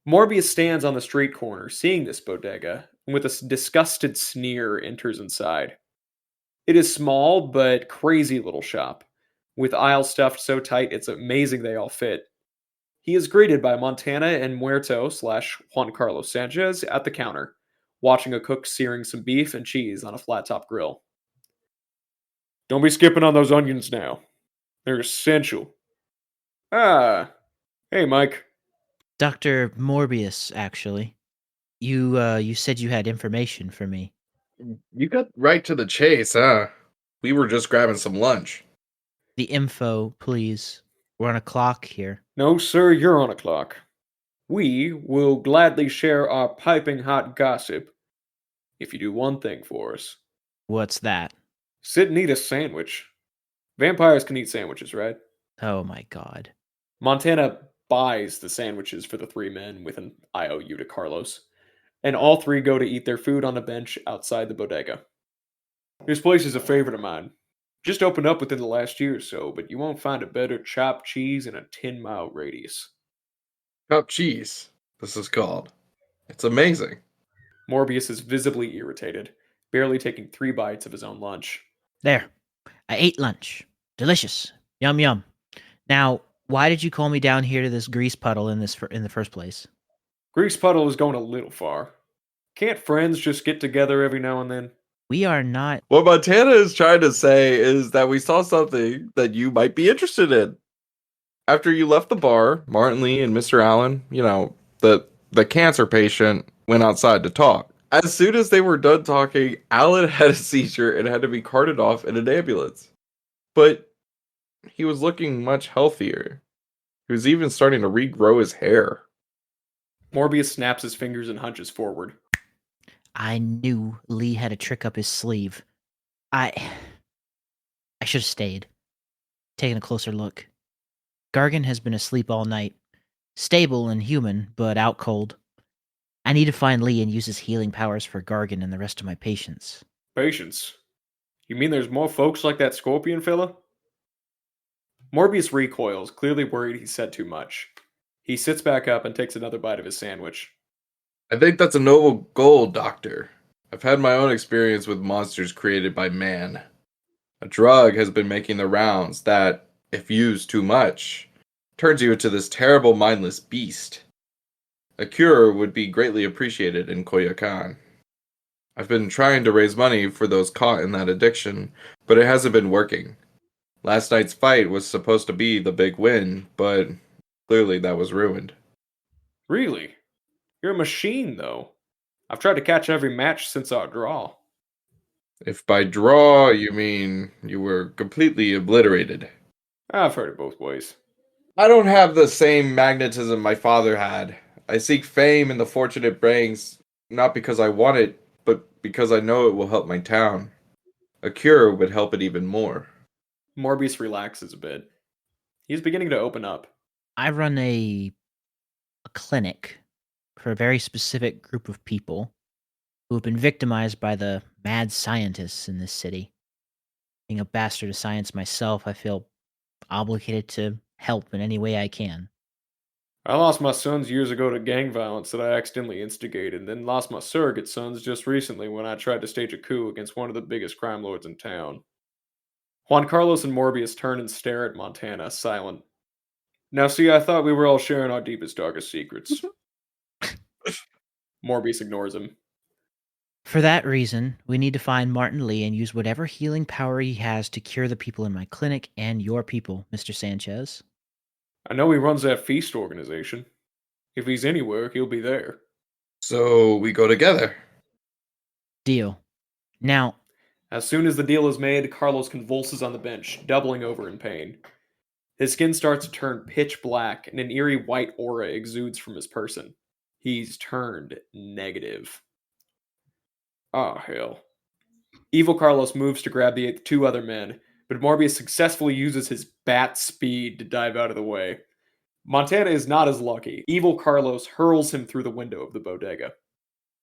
Morbius stands on the street corner, seeing this bodega, and with a disgusted sneer enters inside. It is small, but crazy little shop, with aisles stuffed so tight it's amazing they all fit. He is greeted by Montana and Muerto / Juan Carlos Sanchez at the counter, watching a cook searing some beef and cheese on a flat-top grill. Don't be skipping on those onions now. They're essential. Ah, hey Mike. Dr. Morbius, actually. You said you had information for me. You got right to the chase, huh? We were just grabbing some lunch. The info, please. We're on a clock here. No, sir, you're on a clock. We will gladly share our piping hot gossip if you do one thing for us. What's that? Sit and eat a sandwich. Vampires can eat sandwiches, right? Oh my god. Montana buys the sandwiches for the three men with an IOU to Carlos, and all three go to eat their food on a bench outside the bodega. This place is a favorite of mine. Just opened up within the last year or so, but you won't find a better chopped cheese in a 10-mile radius. Chopped cheese, this is called. It's amazing. Morbius is visibly irritated, barely taking 3 bites of his own lunch. There. I ate lunch. Delicious. Yum yum. Now, why did you call me down here to this grease puddle in the first place? Grease puddle is going a little far. Can't friends just get together every now and then? We are not... What Montana is trying to say is that we saw something that you might be interested in. After you left the bar, Martin Lee and Mr. Allen, the cancer patient, went outside to talk. As soon as they were done talking, Allen had a seizure and had to be carted off in an ambulance. But he was looking much healthier. He was even starting to regrow his hair. Morbius snaps his fingers and hunches forward. I knew Lee had a trick up his sleeve. I should have stayed. Taken a closer look. Gargan has been asleep all night. Stable and human, but out cold. I need to find Lee and use his healing powers for Gargan and the rest of my patients. Patients? You mean there's more folks like that scorpion fella? Morbius recoils, clearly worried he said too much. He sits back up and takes another bite of his sandwich. I think that's a noble goal, Doctor. I've had my own experience with monsters created by man. A drug has been making the rounds that, if used too much, turns you into this terrible mindless beast. A cure would be greatly appreciated in Coyoacan. I've been trying to raise money for those caught in that addiction, but it hasn't been working. Last night's fight was supposed to be the big win, but clearly that was ruined. Really? You're a machine, though. I've tried to catch every match since our draw. If by draw you mean you were completely obliterated. I've heard it both ways. I don't have the same magnetism my father had. I seek fame and the fortune it brings, not because I want it, but because I know it will help my town. A cure would help it even more. Morbius relaxes a bit. He's beginning to open up. I run a clinic for a very specific group of people who have been victimized by the mad scientists in this city. Being a bastard of science myself, I feel obligated to help in any way I can. I lost my sons years ago to gang violence that I accidentally instigated, and then lost my surrogate sons just recently when I tried to stage a coup against one of the biggest crime lords in town. Juan Carlos and Morbius turn and stare at Montana, silent. Now see, I thought we were all sharing our deepest, darkest secrets. Morbius ignores him. For that reason, we need to find Martin Lee and use whatever healing power he has to cure the people in my clinic and your people, Mr. Sanchez. I know he runs that feast organization. If he's anywhere, he'll be there. So we go together. Deal. Now, As soon as the deal is made, Carlos convulses on the bench, doubling over in pain. His skin starts to turn pitch black, and an eerie white aura exudes from his person. He's turned negative. Ah, hell. Evil Carlos moves to grab the two other men, but Morbius successfully uses his bat speed to dive out of the way. Montana is not as lucky. Evil Carlos hurls him through the window of the bodega.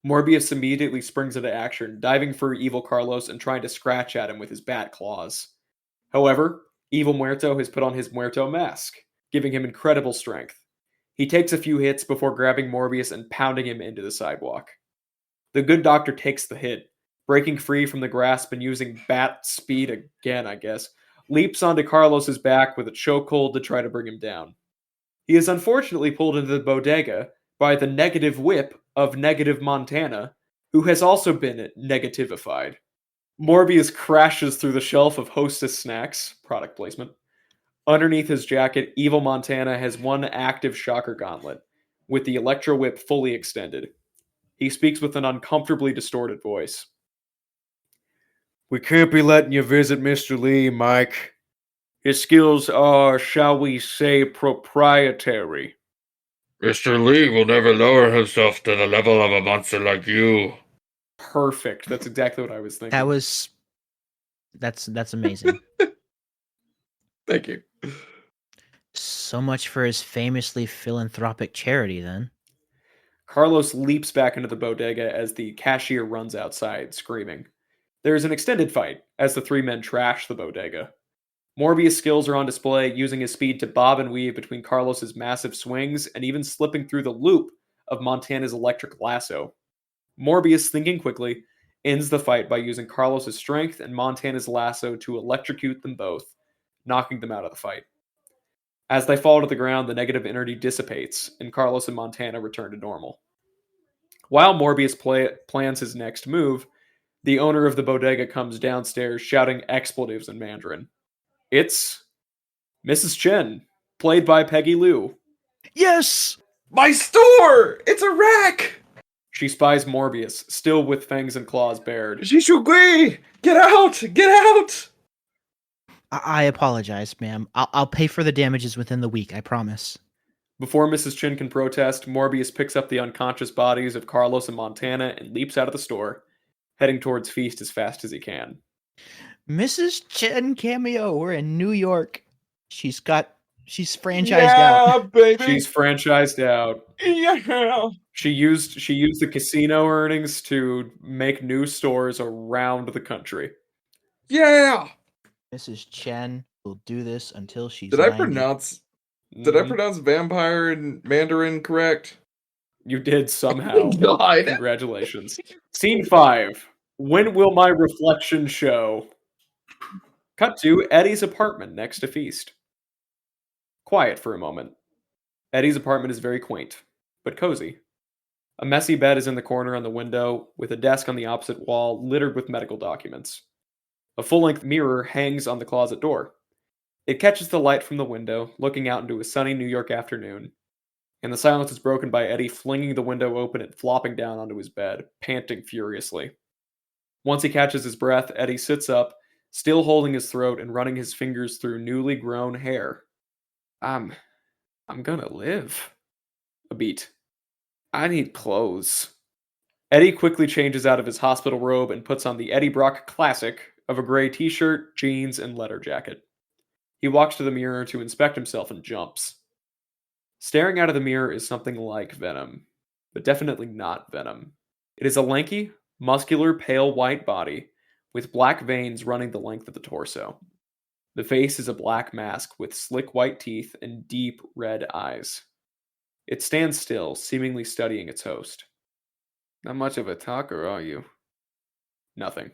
Morbius immediately springs into action, diving for Evil Carlos and trying to scratch at him with his bat claws. However, Evil Muerto has put on his Muerto mask, giving him incredible strength. He takes a few hits before grabbing Morbius and pounding him into the sidewalk. The good doctor takes the hit, breaking free from the grasp and using bat speed again, I guess, leaps onto Carlos's back with a chokehold to try to bring him down. He is unfortunately pulled into the bodega by the negative whip of Negative Montana, who has also been negativified. Morbius crashes through the shelf of Hostess snacks, product placement. Underneath his jacket, Evil Montana has one active shocker gauntlet, with the Electro Whip fully extended. He speaks with an uncomfortably distorted voice. We can't be letting you visit Mr. Lee, Mike. His skills are, shall we say, proprietary. Mr. Lee will never lower himself to the level of a monster like you. Perfect. That's exactly what I was thinking. That's amazing. Thank you. So much for his famously philanthropic charity, then. Carlos leaps back into the bodega as the cashier runs outside, screaming. There is an extended fight as the three men trash the bodega. Morbius' skills are on display, using his speed to bob and weave between Carlos's massive swings and even slipping through the loop of Montana's electric lasso. Morbius, thinking quickly, ends the fight by using Carlos's strength and Montana's lasso to electrocute them both, knocking them out of the fight. As they fall to the ground, the negative energy dissipates, and Carlos and Montana return to normal. While Morbius plans his next move, the owner of the bodega comes downstairs shouting expletives in Mandarin. It's Mrs. Chen, played by Peggy Lou. Yes! My store! It's a wreck! She spies Morbius, still with fangs and claws bared. Jishugui! Get out! Get out! I apologize, ma'am. I'll pay for the damages within the week, I promise. Before Mrs. Chen can protest, Morbius picks up the unconscious bodies of Carlos and Montana and leaps out of the store, heading towards Feast as fast as he can. Mrs. Chen cameo. We're in New York. She's franchised Yeah, out. baby! She's franchised out. Yeah! She used the casino earnings to make new stores around the country. Yeah! Mrs. Chen will do this until she's Did I 90. pronounce Mhm. vampire in Mandarin correct? You did somehow. God. Congratulations. Scene 5. When will my reflection show? Cut to Eddie's apartment next to Feast. Quiet for a moment. Eddie's apartment is very quaint, but cozy. A messy bed is in the corner on the window, with a desk on the opposite wall littered with medical documents. A full-length mirror hangs on the closet door. It catches the light from the window, looking out into a sunny New York afternoon, and the silence is broken by Eddie flinging the window open and flopping down onto his bed, panting furiously. Once he catches his breath, Eddie sits up, still holding his throat and running his fingers through newly grown hair. I'm gonna live. A beat. I need clothes. Eddie quickly changes out of his hospital robe and puts on the Eddie Brock classic of a gray t-shirt, jeans, and leather jacket. He walks to the mirror to inspect himself and jumps. Staring out of the mirror is something like Venom, but definitely not Venom. It is a lanky, muscular, pale white body with black veins running the length of the torso. The face is a black mask with slick white teeth and deep red eyes. It stands still, seemingly studying its host. Not much of a talker, are you? Nothing.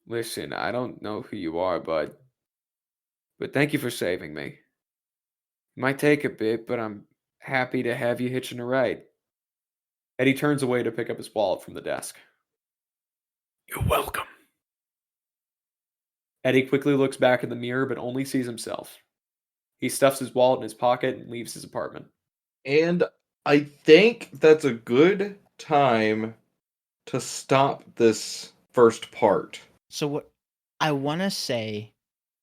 Listen, I don't know who you are, but thank you for saving me. It might take a bit, but I'm happy to have you hitching a ride. Eddie turns away to pick up his wallet from the desk. You're welcome. Eddie quickly looks back in the mirror, but only sees himself. He stuffs his wallet in his pocket and leaves his apartment. And I think that's a good time to stop this first part. So what I want to say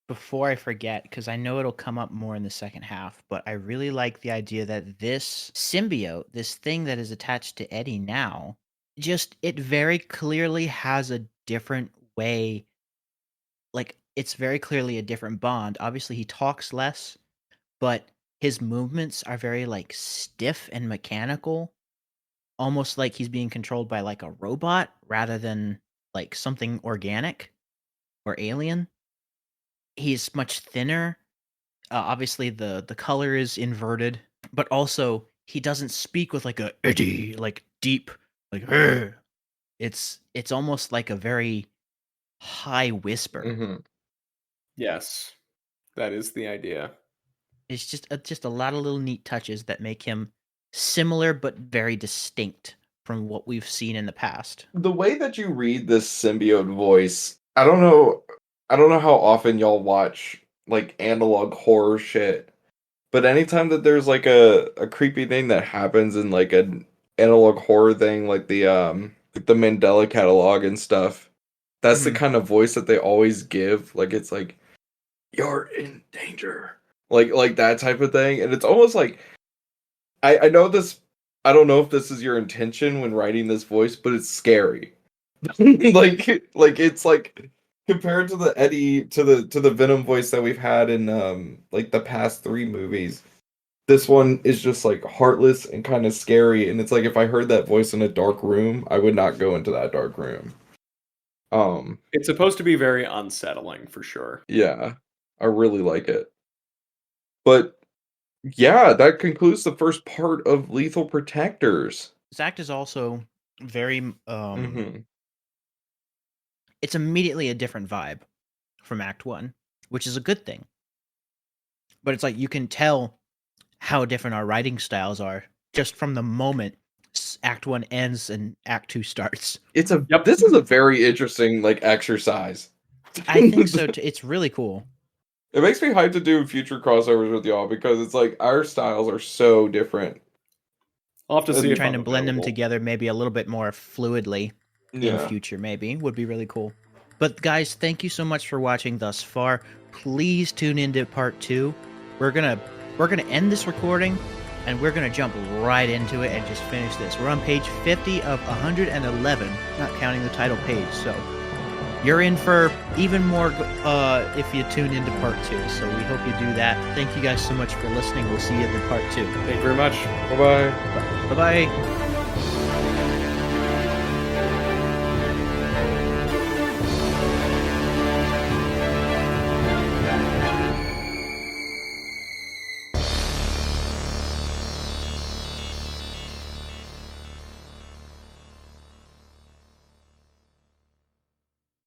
before I forget, because I know it'll come up more in the second half, but I really like the idea that this symbiote, this thing that is attached to Eddie now, just it very clearly has a different way. Like, it's very clearly a different bond. Obviously, he talks less, but his movements are very, like, stiff and mechanical. Almost like he's being controlled by, like, a robot rather than, like, something organic or alien. He's much thinner. Obviously, the color is inverted, but also he doesn't speak with, like, a Eddie, like, deep, like, "Urgh." It's almost like a very high whisper. Mm-hmm. Yes, that is the idea. It's just a lot of little neat touches that make him similar but very distinct from what we've seen in the past. The way that you read this symbiote voice, I don't know how often y'all watch like analog horror shit, but anytime that there's like a creepy thing that happens in like an analog horror thing, like the Mandela catalog and stuff, that's the kind of voice that they always give. Like it's like, you're in danger. Like that type of thing. And it's almost like I know this, I don't know if this is your intention when writing this voice, but it's scary. like it's like compared to the Eddie to the Venom voice that we've had in like the past 3 movies. This one is just like heartless and kind of scary, and it's like if I heard that voice in a dark room, I would not go into that dark room. It's supposed to be very unsettling for sure. Yeah, I really like it. But yeah, that concludes the first part of Lethal Protectors. This act is also very Mm-hmm. It's immediately a different vibe from Act 1, which is a good thing. But it's like you can tell how different our writing styles are just from the moment Act 1 ends and Act 2 starts. This is a very interesting like exercise. I think so too. It's really cool. It makes me hyped to do future crossovers with y'all because it's like our styles are so different. I'll have to see if Trying to I'm blend them available. together maybe a little bit more fluidly in future maybe would be really cool. But guys, thank you so much for watching thus far. Please tune into part 2. We're gonna end this recording and we're gonna jump right into it and just finish this. We're on page 50 of 111, not counting the title page, so you're in for even more if you tune into part 2. So we hope you do that. Thank you guys so much for listening. We'll see you in part 2. Thank you very much. Bye-bye. Bye-bye.